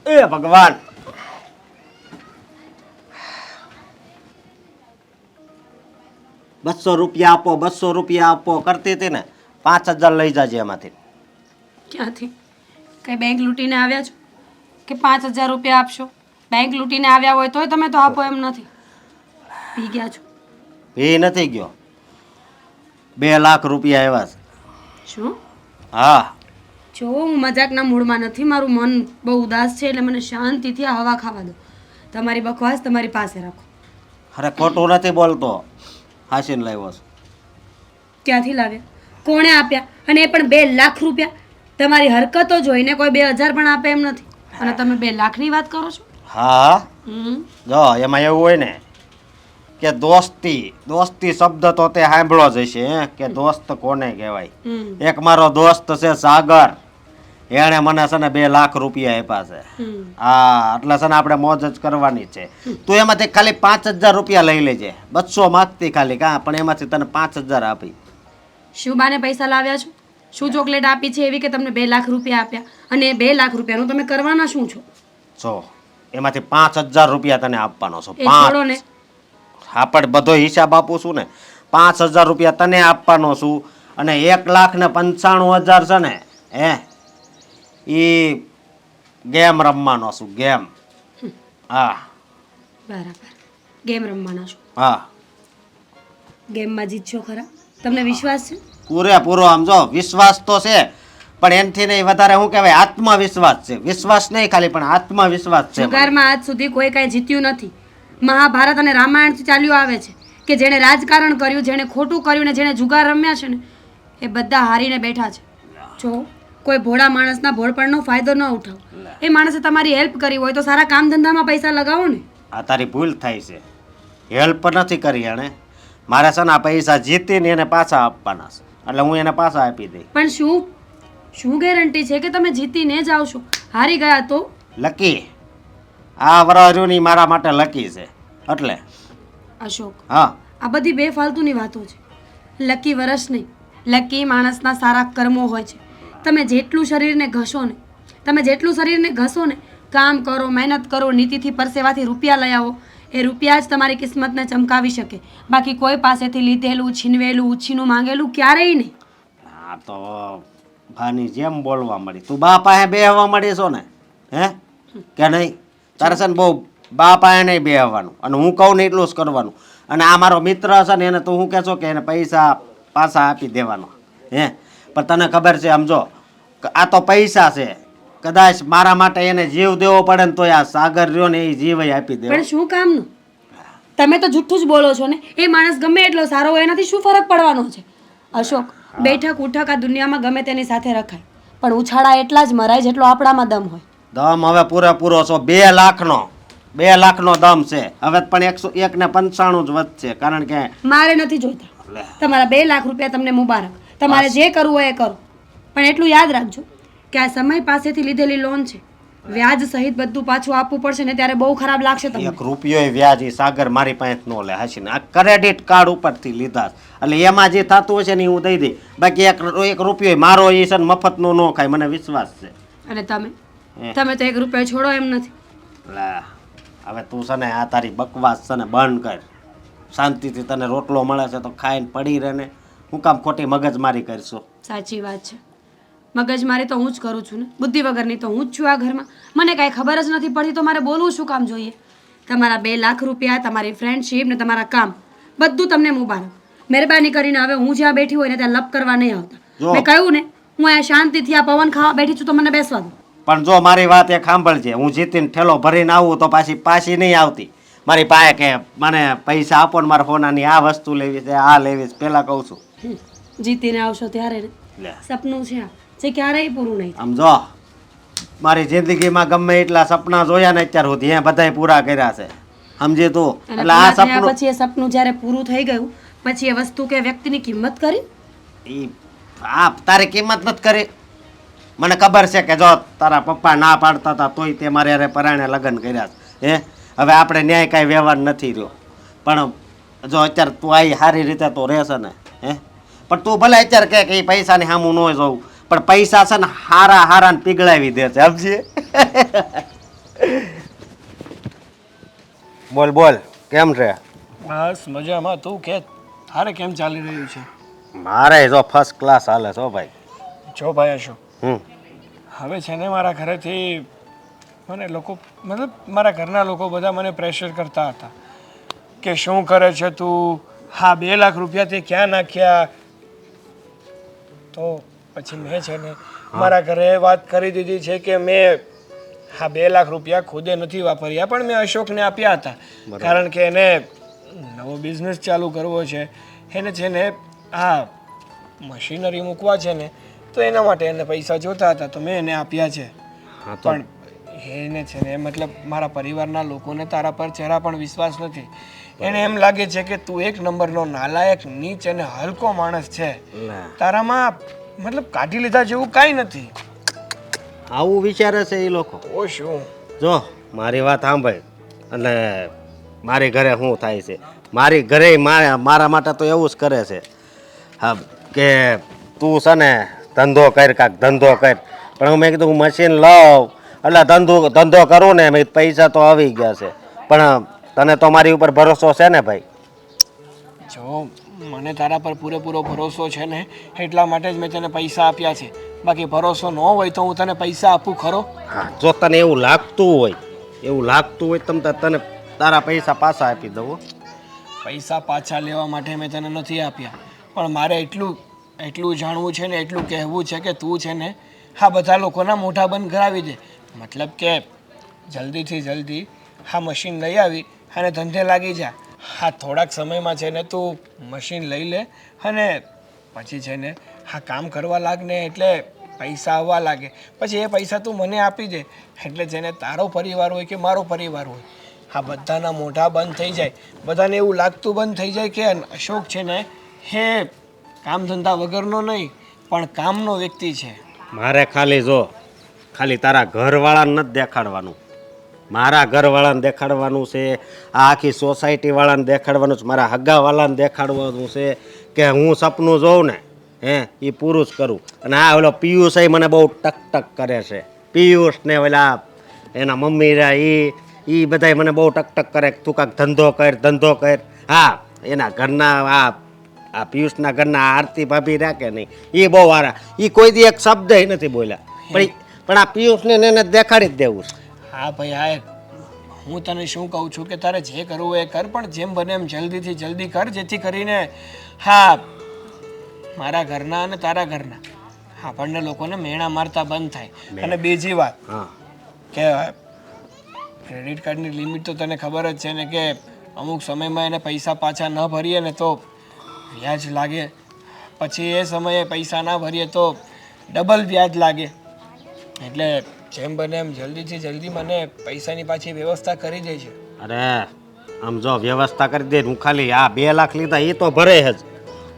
[SPEAKER 3] એ ભગવાન, ₹200 આપો કરતી હતી ને, 5000 લઈ જાજે એમાંથી.
[SPEAKER 6] ક્યાંથી? કઈ બેંક લૂંટીને આવ્યા છો કે 5000 રૂપિયા આપશો? બેંક લૂંટીને આવ્યા હોય તોય તમે તો આપો એમ નથી. પી ગયા છો?
[SPEAKER 3] એ નથી ગયો, 2 લાખ રૂપિયા આવ્યા છે.
[SPEAKER 6] શું?
[SPEAKER 3] હા.
[SPEAKER 6] જો હું મજાકના મૂડમાં નથી, મારું મન બહુ ઉદાસ છે એટલે મને શાંતિથી આ હવા ખાવા દો. તમારી બકવાસ તમારી પાસે રાખો.
[SPEAKER 3] અરે ખોટું નથી બોલતો, હાસીને લાવ્યો છે.
[SPEAKER 6] ક્યાંથી લાવ્યા? કોણે આપ્યા? અને એ પણ 2 લાખ રૂપિયા? તમારી હરકતો જોઈને કોઈ 2000 પણ આપે એમ નથી. અને તમે 2 લાખની વાત કરો છો?
[SPEAKER 3] હા
[SPEAKER 6] હમ
[SPEAKER 3] જો એમાં એવું હોય ને કે દોસ્તી શબ્દ તો તે સાંભળો જ હશે હે કે દોસ્ત કોને કહેવાય.
[SPEAKER 6] હમ
[SPEAKER 3] એક મારો દોસ્ત છે સાગર, એણે મને છે ને 2 લાખ રૂપિયા આપ્યા છે.
[SPEAKER 6] હમ
[SPEAKER 3] હા એટલે છે ને આપણે મોજ જ કરવાની છે. તું એમાંથી ખાલી 5000 રૂપિયા લઈ લેજે. 200 માંગતી ખાલી કા, પણ એમાંથી તને 5000 આપી.
[SPEAKER 6] શું બાને પૈસા લાવ્યા છો? શું ચોકલેટ આપી છે એવી કે તમને 2 લાખ રૂપિયા આપ્યા? અને એ 2 લાખ રૂપિયાનું તમે કરવાના શું છો?
[SPEAKER 3] જો એમાંથી 5000 રૂપિયા તને આપવાનો છો.
[SPEAKER 6] એ છોડો ને.
[SPEAKER 3] આપણે બધો હિસાબ આપું છું ને. 5000 રૂપિયા તને આપવાનો છું અને 1,95,000 છે ને એ ગેમ રમવાનો છું. ગેમ. હા
[SPEAKER 6] બરાબર. ગેમ રમવાના છો?
[SPEAKER 3] હા
[SPEAKER 6] ગેમમાં જીતશો ખરા? તમને વિશ્વાસ છે?
[SPEAKER 3] પૂરેપૂરો. આમ જો વિશ્વાસ તો છે, પણ એનથી નહીં વધારે શું કહેવાય, આત્મવિશ્વાસ છે. વિશ્વાસ નહીં ખાલી, પણ આત્મવિશ્વાસ છે મને.
[SPEAKER 6] જુગારમાં આજ સુધી કોઈ કાંઈ જીત્યું નથી. મહાભારત અને રામાયણથી ચાલ્યું આવે છે કે જેણે રાજકારણ કર્યું, જેણે ખોટું કર્યું ને જેણે જુગાર રમ્યા છે ને એ બધા હારીને બેઠા છે. જો કોઈ ભોળા માણસના ભોળપણનો ફાયદો ન ઉઠાવો. એ માણસે તમારી હેલ્પ કરી હોય તો સારા કામ ધંધામાં પૈસા લગાવો ને.
[SPEAKER 3] આ તારી ભૂલ થાય છે. હેલ્પ નથી કરી એણે. મારે છે ને આ પૈસા જીતીને એને પાછા આપવાના છે, એટલે હું એને પાછા આપી દઈ.
[SPEAKER 6] પણ શું ગેરંટી છે કે તમે જીતીને જ આવશો? હારી ગયા તો?
[SPEAKER 3] લકી આ વરહર્યુની મારા માટે લકી છે એટલે.
[SPEAKER 6] અશોક,
[SPEAKER 3] હા
[SPEAKER 6] આ બધી બેફાલતુની વાતો છે. લકી વરસ નહીં, લકી માણસના સારા કર્મો હોય છે. તમે જેટલું શરીરને ઘસો ને, કામ કરો, મહેનત કરો, નીતિથી પરસેવાથી રૂપિયા લઈ આવો, એ રૂપિયા જ તમારી કિસ્મતને ચમકાવી શકે. બાકી કોઈ પાસેથી લીધેલું, છીનવેલું, ઉછીનું માંગેલું ક્યારેય નહીં.
[SPEAKER 3] આ તો ભાની જેમ બોલવા મળી. તું બા પાસે બેહવા મળી છો ને હે કે નહીં? તારે છે ને બહુ બા પાસે નહીં બેહવાનું, અને હું કહું ને એટલું જ કરવાનું. અને આ મારો મિત્ર છે ને એને તું શું કહેશો કે એને પૈસા પાછા આપી દેવાનો હે? પણ તને ખબર છે, સમજો આ તો પૈસા છે. કદાચ મારા માટે એને જીવ દેવો પડે ને તોય આ સાગર રહ્યો ને એ જીવ આપી દે.
[SPEAKER 6] પણ શું કામનું? તમે તો જુઠ્ઠું જ બોલો છો ને. એ માણસ ગમે એટલો સારો હોય એનાથી શું ફરક પડવાનો છે? અશોક, બેઠક ઉઠક આ દુનિયામાં ગમે તેની સાથે રખાય, પણ ઉછાળા એટલા જ મરાય જેટલો આપણામાં દમ હોય.
[SPEAKER 3] દમ હવે પૂરેપૂરો છો. 2 લાખનો દમ છે. હવે પણ 195 જ વધશે, કારણ કે
[SPEAKER 6] મારે નથી જોઈતા. તમારા 2 લાખ રૂપિયા તમને મુબારક. તમારે જે કરવું હોય એ કરો, પણ એટલું યાદ રાખજો કે આ સમય પાસેથી લીધેલી લોન છે. વ્યાજ સહિત બધું પાછું આપવું પડશે ને ત્યારે બહુ ખરાબ લાગશે તમને.
[SPEAKER 3] 1 રૂપિયો વ્યાજ ઈ સાગર મારી પાસે ન લે. હાચીને આ ક્રેડિટ કાર્ડ ઉપરથી લીધા છે. એટલે એમાં જે થતું હશે ને હું દઈ દઈ. બાકી 1 રૂપિયો મારો એ છે ને મફતનો ન ખાય, મને વિશ્વાસ છે.
[SPEAKER 6] અને તમે તો 1 રૂપિયો છોડો એમ નથી.
[SPEAKER 3] લે હવે તું છે ને આ તારી બકવાસ છે ને બંધ કર. શાંતિથી તને રોટલો મળે છે તો ખાઈને પડી રહે ને. હું કામ ખોટી મગજમારી કરશો?
[SPEAKER 6] સાચી વાત છે. મગજમારી તો હું જ કરું છું ને. બુદ્ધિ વગરની તો હું જ છું આ ઘરમાં. મને કાંઈ ખબર જ નથી પડતી તો મારે બોલવું શું કામ જોઈએ? તમારા 2 લાખ રૂપિયા, તમારી ફ્રેન્ડશીપ ને તમારા કામ બધું તમને મુબારક. મહેરબાની કરીને હવે હું જ્યાં બેઠી હોય ને ત્યાં લપ કરવા નહીં આવતા. મેં કહ્યું ને, હું અહીંયા શાંતિથી આ પવન ખાવા બેઠી છું તો મને બેસવા દો.
[SPEAKER 3] પણ જો મારી વાત એક સાંભળજે, હું જીતીને ઠેલો ભરીને આવું તો પાછી નહીં આવતી મારી પાસે કે મને પૈસા આપો ને મારા ફોનાની આ વસ્તુ લેવી છે, આ લેવી છે. પહેલાં કહું છું
[SPEAKER 6] જીતીને આવશો ત્યારે ને. સપનું છે આ, જે ક્યારેય પૂરું નહીં.
[SPEAKER 3] આમ જો મારી જિંદગીમાં ગમે એટલા સપના જોયા ને અત્યાર સુધી એ બધાય પૂરા કર્યા છે, સમજી તું? એટલે આ સપનું
[SPEAKER 6] પછી એ સપનું જ્યારે પૂરું થઈ ગયું પછી એ વસ્તુ કે વ્યક્તિની કિંમત કરી?
[SPEAKER 3] ઈ આ તારી કિંમત નથી કરી. મને ખબર છે કે જો તારા પપ્પા ના પાડતા હતા તોય તે મારે અરે પરાણે લગ્ન કર્યા છે હે. હવે આપણે ન્યાય કાંઈ વ્યવહાર નથી રહ્યો, પણ જો અત્યારે તું આવી સારી રીતે તો રહેશે ને હે. પણ તું ભલે અત્યારે કહે કે એ પૈસાની સામું ન જોવું, પણ પૈસા છે ને હારા ને પીગળાવી દે છે, સમજીએ? બોલ કેમ છે?
[SPEAKER 2] બસ મજામાં. તું કે તારે કેમ ચાલી રહ્યું છે?
[SPEAKER 3] મારે જો ફર્સ્ટ ક્લાસ હાલે છો ભાઈ.
[SPEAKER 2] જો ભાઈ અશોક,
[SPEAKER 3] હમ
[SPEAKER 2] હવે છે ને મારા ઘરેથી મને લોકો, મતલબ મારા ઘરના લોકો બધા મને પ્રેશર કરતા હતા કે શું કરે છે તું, હા 2 લાખ રૂપિયા તે ક્યાં નાખ્યા? તો પછી મેં છે ને મારા ઘરે વાત કરી દીધી છે કે મેં હા 2 લાખ રૂપિયા ખુદે નથી વાપર્યા, પણ મેં અશોકને આપ્યા હતા. કારણ કે એને નવો બિઝનેસ ચાલુ કરવો છે, એને છે ને આ મશીનરી મૂકવા છે ને, તો એના માટે એને પૈસા જોતા હતા તો મેં એને આપ્યા છે. પણ એને છે ને મતલબ મારા પરિવારના લોકોને તારા પર જરા પણ વિશ્વાસ નથી. એને એમ લાગે છે કે તું એક નંબરનો નાલાયક, નીચ અને હલકો માણસ છે. તારામાં મતલબ કાઢી લીધા જેવું કાંઈ નથી.
[SPEAKER 3] આવું વિચારે છે એ લોકો.
[SPEAKER 2] ઓ શું?
[SPEAKER 3] જો મારી વાત સાંભળ, અને મારી ઘરે શું થાય છે, મારી ઘરે મારા માટે તો એવું જ કરે છે. હા, કે તું છે ને ધંધો કર, કાંક ધંધો કર. પણ મેં કીધું હું મશીન લઉં એટલે ધંધો કરું ને, મેં પૈસા તો આવી ગયા છે. પણ તને તો મારી ઉપર ભરોસો છે ને ભાઈ?
[SPEAKER 2] જો મને તારા પર પૂરેપૂરો ભરોસો છે ને, એટલા માટે જ મેં તને પૈસા આપ્યા છે. બાકી ભરોસો ન હોય તો હું તને પૈસા આપું ખરો?
[SPEAKER 3] હા, જો તને એવું લાગતું હોય તને તારા પૈસા પાછા આપી દઉં.
[SPEAKER 2] પૈસા પાછા લેવા માટે મેં તને નથી આપ્યા, પણ મારે એટલું જાણવું છે ને, એટલું કહેવું છે કે તું છે ને આ બધા લોકોના મોઢા બંધ કરાવી દે. મતલબ કે જલ્દીથી જલ્દી આ મશીન લઈ આવી અને ધંધે લાગી જા. હા, થોડાક સમયમાં છે ને તું મશીન લઈ લે અને પછી છે ને આ કામ કરવા લાગ ને, એટલે પૈસા આવવા લાગે. પછી એ પૈસા તું મને આપી દે, એટલે છે ને તારો પરિવાર હોય કે મારો પરિવાર હોય, આ બધાના મોઢા બંધ થઈ જાય. બધાને એવું લાગતું બંધ થઈ જાય કે અશોક છે ને હે કામ ધંધા વગરનો નહીં પણ કામનો વ્યક્તિ છે.
[SPEAKER 3] મારે ખાલી તારા ઘરવાળાને નથી દેખાડવાનું, મારા ઘરવાળાને દેખાડવાનું છે. આ આખી સોસાયટીવાળાને દેખાડવાનું છે, મારા હગાવાળાને દેખાડવાનું છે કે હું સપનું જોઉં ને એ પૂરું જ કરું. અને આ ઓલો પિયુષ મને બહુ ટક કરે છે. પિયુષ ને ઓલા એના મમ્મી રહ્યા એ બધાય મને બહુ ટક કરે, તું કાંઈક ધંધો કર. હા, એના ઘરના આ પિયુષના ઘરના આરતી ભાભી રહ્યા કે નહીં, એ બહુ સારા. એ કોઈ દી એક શબ્દ નથી બોલ્યા, પણ આ પિયુષને એને દેખાડી જ દેવું છે.
[SPEAKER 2] હા ભાઈ, હા, હું તને શું કહું છું કે તારે જે કરવું એ કર, પણ જેમ બને એમ જલ્દીથી જલ્દી કર, જેથી કરીને હા મારા ઘરના અને તારા ઘરના આપણને લોકોને મેણા મારતા બંધ થાય. અને બીજી વાત કે ક્રેડિટ કાર્ડની લિમિટ તો તને ખબર જ છે ને કે અમુક સમયમાં એને પૈસા પાછા ન ભરીએ ને તો વ્યાજ લાગે, પછી એ સમયે પૈસા ના ભરીએ તો ડબલ વ્યાજ લાગે. એટલે જેમ બને એમ જલ્દીથી જલ્દી મને પૈસાની પાછી વ્યવસ્થા કરી દે છે.
[SPEAKER 3] અરે આમ જો વ્યવસ્થા કરી દે, હું ખાલી આ 2 લાખ લીધા એ તો ભરે જ,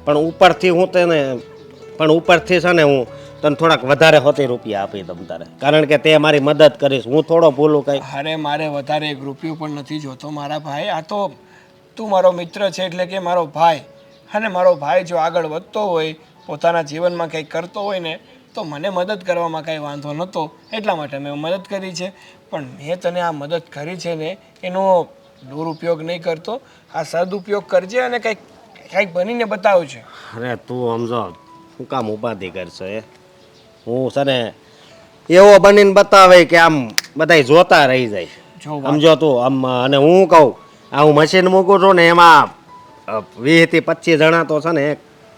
[SPEAKER 3] પણ ઉપરથી છે ને હું તને થોડાક વધારે હોતી રૂપિયા આપી દઉં તારે, કારણ કે તે મારી મદદ કરીશ. હું થોડો ભૂલું કઈ?
[SPEAKER 2] અરે મારે વધારે 1 રૂપિયો પણ નથી જોતો મારા ભાઈ. આ તો તું મારો મિત્ર છે એટલે કે મારો ભાઈ, અને મારો ભાઈ જો આગળ વધતો હોય, પોતાના જીવનમાં કંઈક કરતો હોય ને, તો મને મદદ કરવામાં કાંઈ વાંધો નહોતો, એટલા માટે મેં મદદ કરી છે. પણ મેં તને આ મદદ કરી છે ને એનો દુરુપયોગ નહીં કરતો, આ સદુપયોગ કરજે અને કંઈક બનીને બતાવજે.
[SPEAKER 3] અરે તું સમજો શું કામ ઉપાધિ કરશે? હું છે ને એવો બનીને બતાવે કે આમ બધાય જોતા રહી જાય, સમજો તું આમ. અને હું કહું આ હું મશીન મૂકું છું ને એમાં 20 થી 25 જણા તો છે ને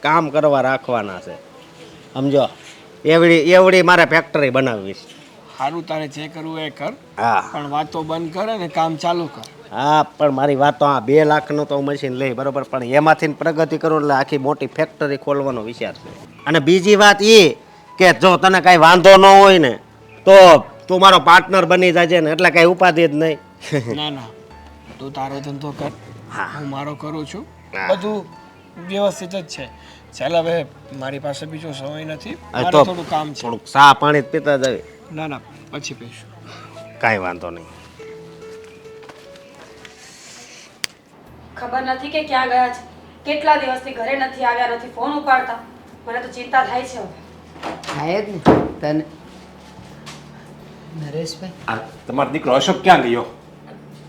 [SPEAKER 3] કામ કરવા રાખવાના છે, સમજો. એવડી મારે ફેક્ટરી બનાવવી છે.
[SPEAKER 2] સારું, તારે જે કરવું એ કર,
[SPEAKER 3] હા,
[SPEAKER 2] પણ વાતો બંધ કર અને કામ ચાલુ કર.
[SPEAKER 3] હા, પણ મારી વાત તો આ 2 લાખનું તો હું મશીન લઈ, બરોબર, પણ એમાંથી પ્રગતિ કરું એટલે આખી મોટી ફેક્ટરી ખોલવાનો વિચાર છે. અને બીજી વાત એ કે જો તને કાંઈ વાંધો ન હોય ને તો તું મારો પાર્ટનર બની જાજે ને, એટલે કાંઈ ઉપાધિ જ નહીં.
[SPEAKER 2] ના, તું તારો ધંધો કર,
[SPEAKER 3] હા,
[SPEAKER 2] હું મારો કરું છું, બધું વ્યવસ્થિત જ છે. ચાલ, હવે મારી પાસે બીજો સમય નથી, મારે થોડું કામ છે.
[SPEAKER 3] થોડુંક ચા પાણી પીતા જવી.
[SPEAKER 2] ના, પછી પીશું.
[SPEAKER 3] કાંઈ વાંધો નહીં.
[SPEAKER 6] ખબર નથી કે ક્યાં ગયા છે. કેટલા દિવસથી ઘરે નથી આવ્યા, નથી ફોન ઉપાડતા. મને તો ચિંતા થાય છે હવે.
[SPEAKER 4] થાય જ ને તને. નરેશભાઈ,
[SPEAKER 1] આ તમારો દીકરો અશોક ક્યાં ગયો?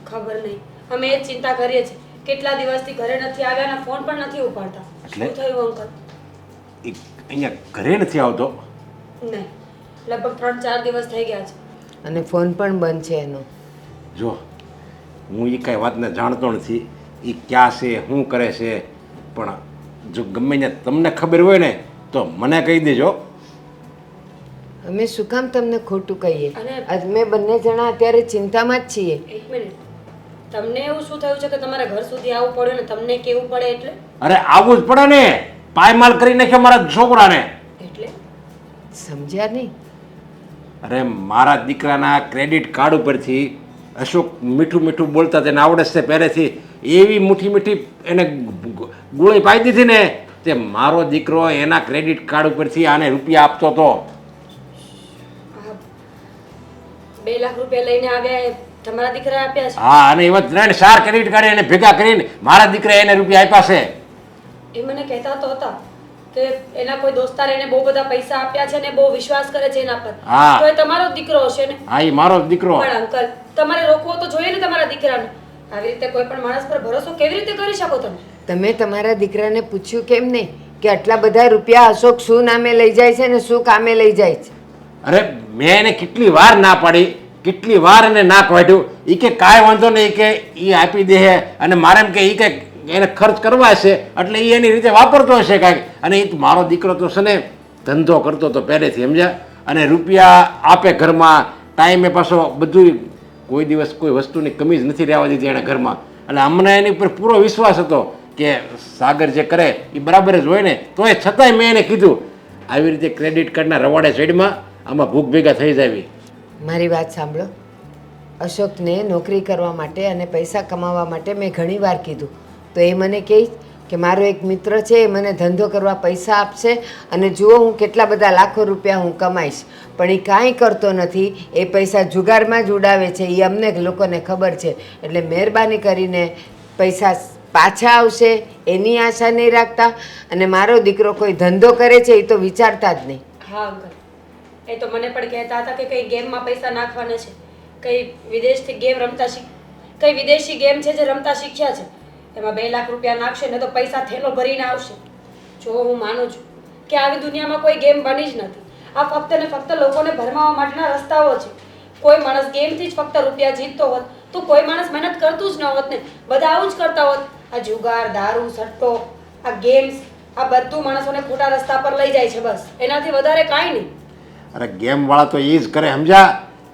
[SPEAKER 6] ખબર નહીં, અમે એ જ ચિંતા કરીએ છીએ. કેટલા દિવસથી ઘરે નથી આવ્યા અને ફોન પણ નથી ઉપાડતા. શું થયું અંકલ?
[SPEAKER 1] એ અહીંયા ઘરે નથી આવતો?
[SPEAKER 6] નહીં, લગભગ 3-4 દિવસ થઈ ગયા છે.
[SPEAKER 4] અને ફોન પણ બંધ છે એનો.
[SPEAKER 1] જો હું એ કાંઈ વાતને જાણતો નથી, એ ક્યાં છે, શું કરે છે, પણ જો ગમે ને તમને ખબર હોય ને તો મને કહી દેજો.
[SPEAKER 4] અમે શું કામ તમને ખોટું કહીએ?
[SPEAKER 6] અને-
[SPEAKER 4] અમે બંને જણા અત્યારે ચિંતામાં જ છીએ.
[SPEAKER 6] એક મિનિટ, તમને એવું શું થયું છે કે તમારા ઘર સુધી આવવું પડ્યું ને તમને કેવું પડે એટલે?
[SPEAKER 1] અરે આવવું જ પડે ને, પાયમાલ કરી નાખ્યો મારા છોકરાને.
[SPEAKER 6] એટલે
[SPEAKER 4] સમજ્યા નહીં?
[SPEAKER 1] અરે મારા દીકરાના ક્રેડિટ કાર્ડ ઉપરથી અશોક મીઠું મીઠું બોલતા તેને આવડે છે પહેલેથી એવી મીઠી મીઠી એને ગોળી પાઈ દીધી ને તે મારો દીકરો એના ક્રેડિટ કાર્ડ ઉપરથી આને રૂપિયા આપતો હતો.
[SPEAKER 6] 2 લાખ રૂપિયા લઈને આવ્યા એ તમારા દીકરા આપ્યા છે?
[SPEAKER 1] હા, અને એવા 3-4 ક્રેડિટ કાર્ડ એને ભેગા કરીને મારા દીકરાએ એને રૂપિયા આપ્યા છે.
[SPEAKER 6] એ મને કહેતા તો હતા કે એના કોઈ દોસ્તાર એને બહુ બધા પૈસા આપ્યા છે ને બહુ વિશ્વાસ કરે છે એના પર.
[SPEAKER 1] હા.
[SPEAKER 6] તો એ તમારો જ દીકરો હશે ને?
[SPEAKER 1] હા, એ મારો જ દીકરો.
[SPEAKER 6] પણ અંકલ, તમારે રોકવો તો જોઈએ ને તમારા દીકરાને. આવી રીતે કોઈ પણ માણસ પર ભરોસો કેવી રીતે કરી શકો તમે?
[SPEAKER 4] તમે તમારા દીકરાને પૂછ્યું કેમ નહીં કે આટલા બધા રૂપિયા અશોક શું નામે લઈ જાય છે ને શું કામે લઈ જાય છે?
[SPEAKER 1] અરે મેં એને કેટલી વાર ના પાડી, કેટલી વાર એને ના કાઢ્યું. એ કે કાંઈ વાંધો નહીં, કે એ આપી દે અને મારે એમ કે એ કે એને ખર્ચ કરવા છે એટલે એ એની રીતે વાપરતો હશે કાંઈક. અને એ મારો દીકરો તો છે ને ધંધો કરતો હતો પહેલેથી, સમજ્યા? અને રૂપિયા આપે ઘરમાં ટાઈમે, પાછો બધું, કોઈ દિવસ કોઈ વસ્તુની કમી જ નથી રહેવા દીધી એણે ઘરમાં. એટલે અમને એની ઉપર પૂરો વિશ્વાસ હતો કે સાગર જે કરે એ બરાબર જ હોય ને. તો એ છતાંય મેં એને કીધું આવી રીતે ક્રેડિટ કાર્ડના રવાડે સાઈડમાં આમાં ભૂખ ભેગા થઈ જાવી.
[SPEAKER 4] મારી વાત સાંભળો, અશોકને નોકરી કરવા માટે અને પૈસા કમાવા માટે મેં ઘણી વાર કીધું તો એ મને કહે કે મારો એક મિત્ર છે એ મને ધંધો કરવા પૈસા આપશે અને જુઓ હું કેટલા બધા લાખો રૂપિયા હું કમાઈશ. પણ એ કાંઈ કરતો નથી, એ પૈસા જુગારમાં જ ઉડાવે છે. એ અમને લોકોને ખબર છે. એટલે મહેરબાની કરીને પૈસા પાછા આવશે એની આશા નહીં રાખતા. અને મારો દીકરો કોઈ ધંધો કરે છે એ તો વિચારતા જ નહીં.
[SPEAKER 6] હા અંકલ, એ તો મને પણ કહેતા હતા કે કઈ ગેમમાં પૈસા નાખવાના છે, કઈ વિદેશથી ગેમ રમતા કઈ વિદેશી ગેમ છે જે રમતા શીખ્યા છે, એમાં 2 લાખ રૂપિયા નાખશે ને તો પૈસા થેલો ભરીને આવશે. જો હું માનું છું કે આવી દુનિયામાં કોઈ ગેમ બની જ નથી. આ ફક્ત ને ફક્ત લોકોને ભરમાવા માટેના રસ્તાઓ છે. કોઈ માણસ ગેમથી જ ફક્ત રૂપિયા જીતતો હોત તો કોઈ માણસ મહેનત કરતું જ ન હોત ને. બધા આવું જ કરતા હોત. આ જુગાર, દારૂ, સટ્ટો, આ ગેમ્સ, આ બધું માણસોને ખોટા રસ્તા પર લઈ જાય છે. બસ એનાથી વધારે કાંઈ નહીં.
[SPEAKER 1] અરે ગેમવાળા તો એ જ કરે, સમજ્યા?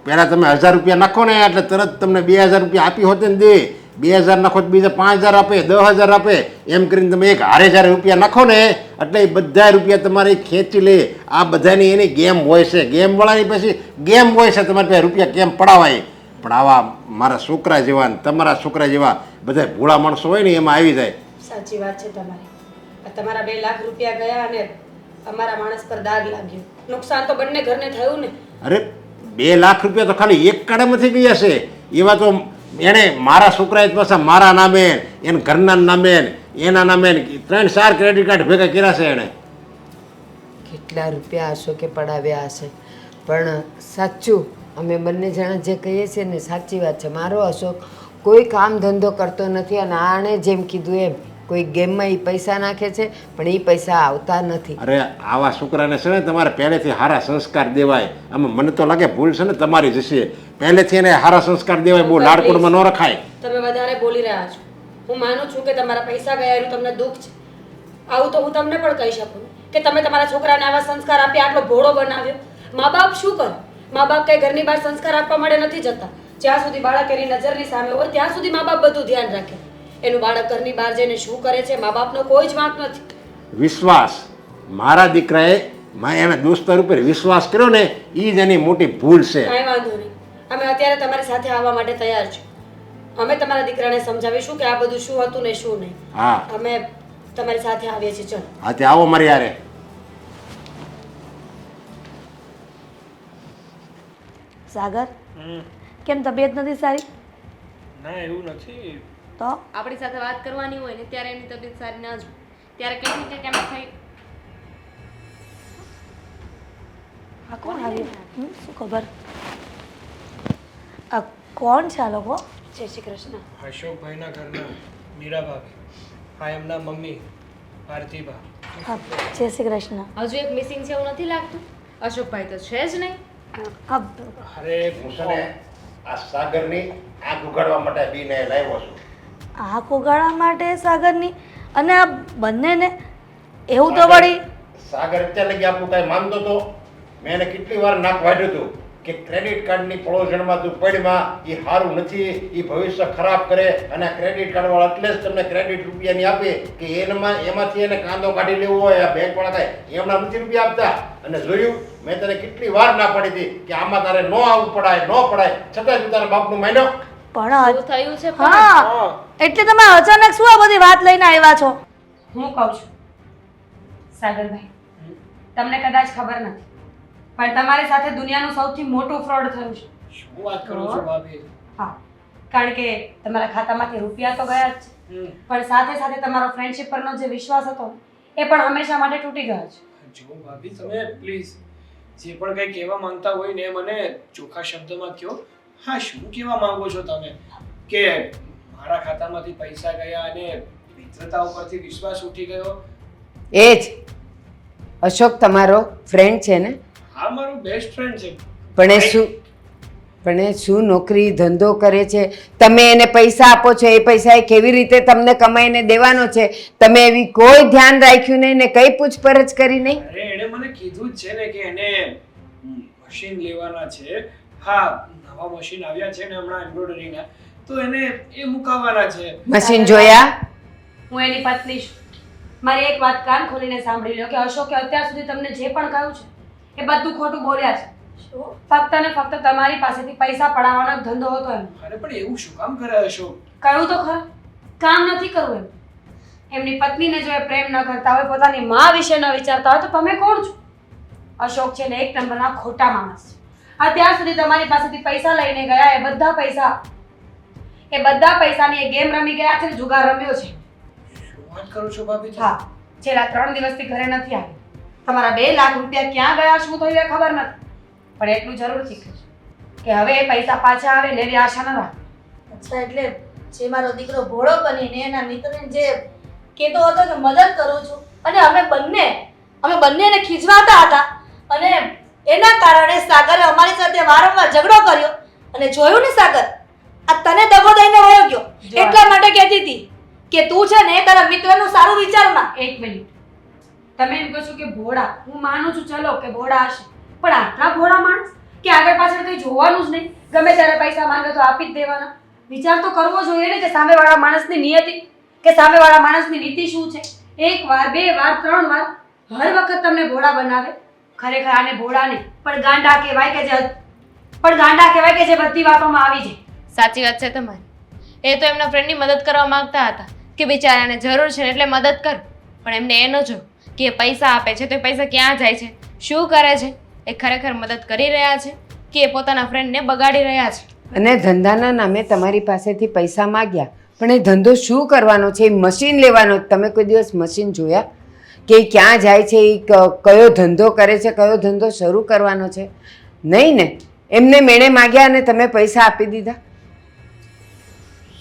[SPEAKER 1] પહેલાં તમે 1000 રૂપિયા નાખો ને એટલે તરત તમને 2000 રૂપિયા આપી હોત ને દે. 2000 નાખો તો બીજા 5000 આપે, 10000 આપે. એમ કરીને તમે એક હારે 1000 રૂપિયા નાખો ને એટલે એ બધા રૂપિયા તમારે ખેંચી લે. આ બધાની એની ગેમ હોય છે. ગેમવાળાની પછી ગેમ હોય છે તમારી પાસે રૂપિયા કેમ પડાવાય. પણ આવા મારા છોકરા જેવા ને તમારા છોકરા જેવા બધા ભોળા માણસો હોય ને એમાં આવી જાય.
[SPEAKER 6] સાચી વાત છે તમારી. આ તમારા 2 લાખ રૂપિયા ગયા અને અમારા માણસ પર દાગ લાગ્યો. નુકસાન તો બંને ઘરને થયું ને.
[SPEAKER 1] અરે 2 લાખ રૂપિયા તો ખાલી એક કાળામાંથી ગયા છે. એવા તો એણે મારા છોકરાએ પાછા મારા નામે, એના ઘરના નામે, એના નામે 3-4 ક્રેડિટ કાર્ડ ભેગા કર્યા છે એણે.
[SPEAKER 4] કેટલા રૂપિયા અશોકે પડાવ્યા હશે. પણ સાચું અમે બંને જણા જે કહીએ છીએ ને સાચી વાત છે. મારો અશોક કોઈ કામ ધંધો કરતો નથી અને આણે જેમ કીધું એમ કોઈ ગેમમાં એ પૈસા નાખે છે પણ એ પૈસા આવતા નથી.
[SPEAKER 1] અરે આવા છોકરાને છે ને તમારે પહેલેથી સારા સંસ્કાર દેવાય. આમાં મને તો લાગે ભૂલ છે ને તમારી જશે. પહેલેથી એને સારા સંસ્કાર દેવાય, બહુ લાડકોડમાં ન રખાય.
[SPEAKER 6] તમે વધારે બોલી રહ્યા છો. હું માનું છું કે તમારા પૈસા ગયા એનું તમને દુઃખ છે. આવું તો હું તમને પણ કહી શકું કે તમે તમારા છોકરાને આવા સંસ્કાર આપી આટલો ભોળો બનાવ્યો. મા બાપ શું કરે? મા બાપ કઈ ઘરની બહાર સંસ્કાર આપવા માટે નથી જતા. જ્યાં સુધી બાળક એની નજરની સામે હોય ત્યાં સુધી મા બાપ બધું ધ્યાન રાખે. એનું બાળક ઘરની બહાર જઈને શું કરે છે મા બાપનો કોઈ જ વાંક નથી.
[SPEAKER 1] વિશ્વાસ, મારા દીકરાએ એના દોસ્તાર ઉપર વિશ્વાસ કર્યો ને એ જ એની મોટી ભૂલ છે.
[SPEAKER 6] કાંઈ વાંધો નહીં, અમે અત્યારે તમારી સાથે આવવા માટે તૈયાર છીએ. અમે તમારા દીકરાને સમજાવીશું કે આ બધું શું હતું ને શું નહીં.
[SPEAKER 1] હા,
[SPEAKER 6] અમે તમારી સાથે આવીએ છીએ. ચલો.
[SPEAKER 1] હા, તે આવો મારી યારે.
[SPEAKER 7] સાગર, કેમ તબિયત નથી સારી?
[SPEAKER 2] ના એવું નથી.
[SPEAKER 7] તો
[SPEAKER 5] આપણી સાથે વાત કરવાની હોય ને ત્યારે એની તબિયત સારી ના જ હોય. ત્યારે કંઈક ને કંઈક એમ થઈ.
[SPEAKER 7] આ કોણ આવ્યું? શું ખબર? આ કોણ છે આ લોકો?
[SPEAKER 6] જય શ્રી કૃષ્ણ.
[SPEAKER 2] અશોકભાઈના ઘરના મીરા ભાભી. હા, એમના મમ્મી ભારતીબા.
[SPEAKER 7] હા, જય શ્રી કૃષ્ણ.
[SPEAKER 5] હજુ એક મિસિંગ છે એવું નથી લાગતું? અશોકભાઈ તો છે જ નહીં.
[SPEAKER 7] હા,
[SPEAKER 2] અરે
[SPEAKER 1] હું છે ને આ સાગરની આંખ ઉગાડવા માટે બીને લાવ્યો છું.
[SPEAKER 7] આંખ ઉગાડવા માટે સાગરની અને આ બંનેને એવું તો વળી
[SPEAKER 1] સાગર અત્યારે લગી આપણું કાંઈ માનતો તો મેં એને કેટલી વાર નાક વાઢ્યું હતું કે ક્રેડિટ કાર્ડની પળોજણમાં તું પડમાં એ સારું નથી, એ ભવિષ્ય ખરાબ કરે, અને ક્રેડિટ કાર્ડવાળા એટલે જ તમને ક્રેડિટ રૂપિયાની આપે કે એમાંથી એને કાંદો કાઢી લેવો હોય. આ બેંકવાળા કાંઈ એમના નથી રૂપિયા આપતા. અને જોયું, મેં તને કેટલી વાર ના પડી હતી કે આમાં તારે ન આવવું પડાય, ન પડાય, છતાં તું તારા બાપનું માન્યો.
[SPEAKER 7] પણ
[SPEAKER 5] શું થયું છે
[SPEAKER 7] હા, એટલે તમે અચાનક શું આ બધી વાત લઈને આવ્યા છો?
[SPEAKER 6] હું કહું છું સાગરભાઈ, તમને કદાચ ખબર નથી પણ તમારી સાથે દુનિયાનું સૌથી મોટું ફ્રોડ થયું છે.
[SPEAKER 2] શું વાત કરો છો ભાભી?
[SPEAKER 6] હા, કારણ કે તમારા ખાતામાંથી રૂપિયા તો ગયા જ છે, પણ સાથે સાથે તમારો ફ્રેન્ડશિપ પરનો જે વિશ્વાસ હતો એ પણ હંમેશા માટે તૂટી ગયો છે.
[SPEAKER 2] જો ભાભી, તમે પ્લીઝ જે પણ કંઈ કહેવા માંગતા હોય ને મને ચોખ્ખા શબ્દોમાં કહો. હા, શું કહેવા માંગો છો તમે કે મારા ખાતામાંથી પૈસા ગયા અને મિત્રતા ઉપરથી વિશ્વાસ ઉઠી ગયો?
[SPEAKER 4] એ જ અશોક તમારો ફ્રેન્ડ છે ને?
[SPEAKER 2] હા, મારો બેસ્ટ ફ્રેન્ડ છે.
[SPEAKER 4] પણ એ શું નોકરી ધંધો કરે છે? તમે એને પૈસા આપો છો, એ પૈસા એ કેવી રીતે તમને કમાઈને દેવાનો છે? તમે એવી કોઈ ધ્યાન રાખ્યું નહીં ને કઈ પૂછપરછ કરી નહીં?
[SPEAKER 2] અરે એણે મને કીધું જ છે ને કે એને મશીન લેવાના છે. હા, નવા મશીન આવ્યા છે ને હમણાં એમ્બ્રોઇડરીના, તો એને એ મુકાવવાના છે.
[SPEAKER 4] મશીન જોયા?
[SPEAKER 6] હું એની પત્ની છું. મારી એક વાત કાન ખોલીને સાંભળી લો કે અશોકે અત્યાર સુધી તમને જે પણ કહ્યું છે એ બધું ખોટું બોલ્યા છે.
[SPEAKER 7] શું?
[SPEAKER 6] ફક્ત ને ફક્ત તમારી પાસેથી પૈસા પડાવવાનો જ ધંધો હતો એમ.
[SPEAKER 2] અરે પણ એવું શું કામ કરે અશોક?
[SPEAKER 6] કહ્યું તો ખરું, કામ નથી કરવું એમ. એમની પત્નીને જો એ પ્રેમ ન કરતા હોય, પોતાની માં વિશે ન વિચારતા હોય, તો તમે કોણ છો? અશોક છે ને એક નંબરના ખોટા માણસ છે. અત્યાર સુધી તમારી પાસેથી પૈસા લઈને ગયા, એ બધા પૈસાની એ ગેમ રમી ગયા છે, જુગાર રમ્યો છે.
[SPEAKER 2] શું વાત કરો છો ભાભી?
[SPEAKER 6] હા, છેલ્લા 3 દિવસથી ઘરે નથી આવી. તમારા 2 લાખ રૂપિયા ક્યાં ગયા, શું થયું એ ખબર નથી, પણ એટલું જરૂરથી કહેજો કે હવે એ પૈસા પાછા આવે ને એવી આશા ન રાખો.
[SPEAKER 7] અચ્છા, એટલે જે મારો દીકરો ભોળો બનીને એના મિત્રને જે કહેતો હતો કે મદદ કરું છું, અને અમે બંને એને ખીજવાતા હતા, અને એના કારણે સાગરે અમારી સાથે વારંવાર ઝઘડો કર્યો. અને જોયું ને સાગર, આ તને દગો દઈને વયો ગયો. એટલા માટે કહેતી હતી કે તું છે ને તારા મિત્રનું સારું વિચારમાં.
[SPEAKER 6] એક મિનિટ, તમે એમ કહો છો કે ભોળા, હું માનું છું ચલો કે ભોળા હશે, પણ આટલા ભોળા માણસ કે આગળ પાછળ કંઈ જોવાનું જ નહીં, ગમે ત્યારે પૈસા માંગે તો આપી જ દેવાના. વિચાર તો કરવો જોઈએ ને કે સામેવાળા માણસની નિયતિ કે સામેવાળા માણસની નીતિ શું છે. 1 વાર 2 વાર 3 વાર હર વખત તમને ભોળા બનાવે. ખરેખર આને ભોળા નહીં પણ ગાંડા કહેવાય કે જે બધી વાતોમાં આવી જાય.
[SPEAKER 5] સાચી વાત છે તમારી. એ તો એમના ફ્રેન્ડની મદદ કરવા માંગતા હતા કે બિચારાને જરૂર છે ને એટલે મદદ કર, પણ એમને એ ન જો કે એ પૈસા આપે છે તો એ પૈસા ક્યાં જાય છે, શું કરે છે, એ ખરેખર મદદ કરી રહ્યા છે કે એ પોતાના ફ્રેન્ડને બગાડી રહ્યા છે.
[SPEAKER 4] અને ધંધાના નામે તમારી પાસેથી પૈસા માગ્યા, પણ એ ધંધો શું કરવાનો છે? એ મશીન લેવાનો. તમે કોઈ દિવસ મશીન જોયા કે એ ક્યાં જાય છે, એ કયો ધંધો કરે છે, કયો ધંધો શરૂ કરવાનો છે? નહીં ને. એમને મેળે માગ્યા અને તમે પૈસા આપી દીધા.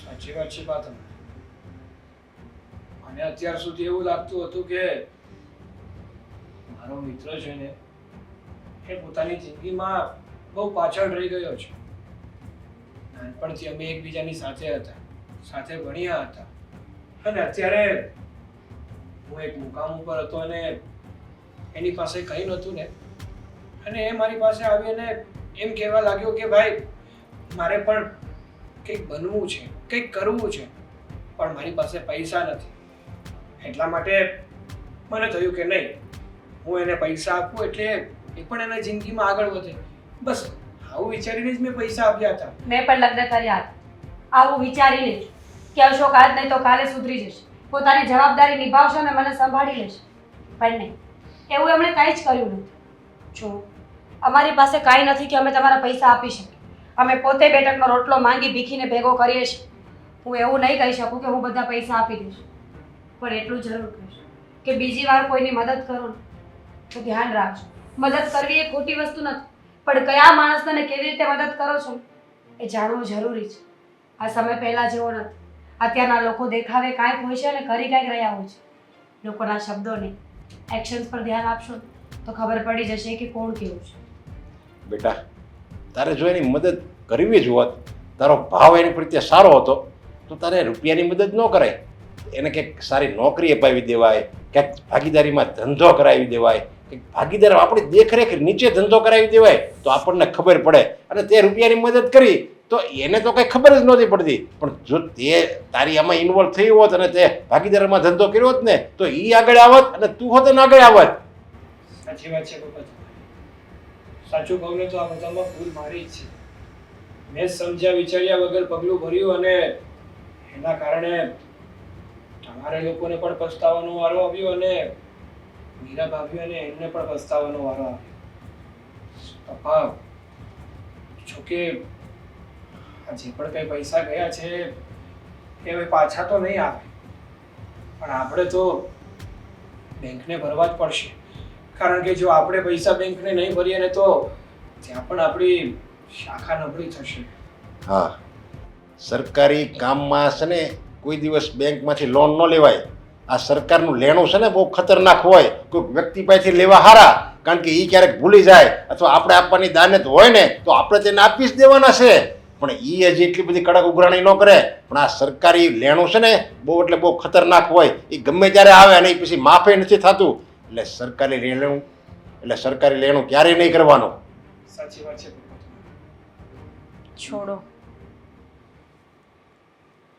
[SPEAKER 2] સાચી વાત છે બા તમે. અને અત્યાર સુધી એવું લાગતું હતું કે મારો મિત્ર છે ને એ પોતાની જિંદગીમાં બહુ પાછળ રહી ગયો છે. નાનપણથી અમે એકબીજાની સાથે હતા, સાથે ભણ્યા હતા, અને અત્યારે હું એક મુકામ ઉપર હતો અને એની પાસે કંઈ નહોતું ને, અને એ મારી પાસે આવીને એમ કહેવા લાગ્યો કે ભાઈ મારે પણ કંઈક બનવું છે, કંઈક કરવું છે, પણ મારી પાસે પૈસા નથી. એટલા માટે મને થયું કે નહીં, હું એને પૈસા આપું એટલે એ પણ એના જિંદગીમાં આગળ વધે. બસ આવું વિચારીને જ મેં પૈસા આપ્યા હતા.
[SPEAKER 6] મેં પણ લગ્ન કર્યા હતા આવું વિચારીને જ કે અશોક આજ નહીં તો કાલે સુધરી જશે, પોતાની જવાબદારી નિભાવશે અને મને સંભાળી લેશે. પણ નહીં, એવું એમણે કાંઈ જ કર્યું નથી. જો અમારી પાસે કાંઈ નથી કે અમે તમારા પૈસા આપી શકીએ. અમે પોતે બેટકનો રોટલો માંગી ભીખીને ભેગો કરીએ છીએ. હું એવું નહીં કહી શકું કે હું બધા પૈસા આપી દઈશ, પણ એટલું જરૂર કહીશ કે બીજી વાર કોઈની મદદ કરો ને તો ધ્યાન રાખજો. મદદ કરવી એ ખોટી વસ્તુ નથી, પણ કયા માણસને કેવી રીતે મદદ કરો છો એ જાણવું જરૂરી છે. આ સમય પહેલાં જેવો નથી. અત્યારના લોકો દેખાવે કાંઈક હોય છે અને કરી કાંઈક રહ્યા હોય છે. લોકોના શબ્દોને એક્શન્સ પર ધ્યાન આપશો તો ખબર પડી જશે કે કોણ કેવું છે.
[SPEAKER 1] બેટા, તારે જો એની મદદ કરવી જ હોત, તારો ભાવ એની પ્રત્યે સારો હતો, તો તારે રૂપિયાની મદદ ન કરાય. એને કંઈક સારી નોકરી અપાવી દેવાય, ક્યાંક ભાગીદારીમાં ધંધો કરાવી દેવાય, કે ભાગીદાર આપણી દેખરેખ નીચે ધંધો કરાવી દેવાય તો આપણને ખબર પડે. અને તે રૂપિયાની મદદ કરી તો એને તો કંઈ ખબર જ નહોતી પડતી. પણ જો તે તારી આમાં ઇન્વોલ્વ થઈ હોત અને તે ભાગીદારમાં ધંધો કર્યો હોત ને તો એ આગળ આવત અને તું હોત ને આગળ આવત.
[SPEAKER 2] સાચી વાત છે પપ્પા તમારી. સાચું કહું ને તો આ બધામાં ભૂલ મારી જ છે. મેં જ સમજ્યા વિચાર્યા વગર પગલું ભર્યું અને એના કારણે તમારે લોકોને પણ પસ્તાવાનો વારો આવ્યો અને મીરા ભાભી અને એમને પણ પસ્તાવાનો વારો આવ્યો. પપ્પા જોકે આ જે પણ કંઈ પૈસા ગયા છે એ હવે પાછા તો નહીં આવે, પણ આપણે તો બેંકને ભરવા જ પડશે. કારણ કે જો આપણે પૈસા બેંકને નહીં ભરીએ ને તો ત્યાં પણ આપણી શાખા નબળી થશે.
[SPEAKER 1] હા, સરકારી કામમાં છે ને કોઈ દિવસ બેંકમાંથી લોન ન લેવાય. આ સરકારનું લેણું છે ને બહુ ખતરનાક હોય. કોઈ વ્યક્તિ પાસેથી લેવા હારા, કારણ કે એ ક્યારેક ભૂલી જાય અથવા આપણે આપવાની દાનત હોય ને તો આપણે તેને આપી જ દેવાના છે. પણ એ હજી એટલી બધી કડક ઉઘરાણી ન કરે. પણ આ સરકારી લેણું છે ને બહુ એટલે બહુ ખતરનાક હોય. એ ગમે ત્યારે આવે અને એ પછી માફે નથી થતું. એટલે સરકારી લેણું ક્યારેય નહીં કરવાનું.
[SPEAKER 2] સાચી વાત છે પપ્પા.
[SPEAKER 8] છોડો,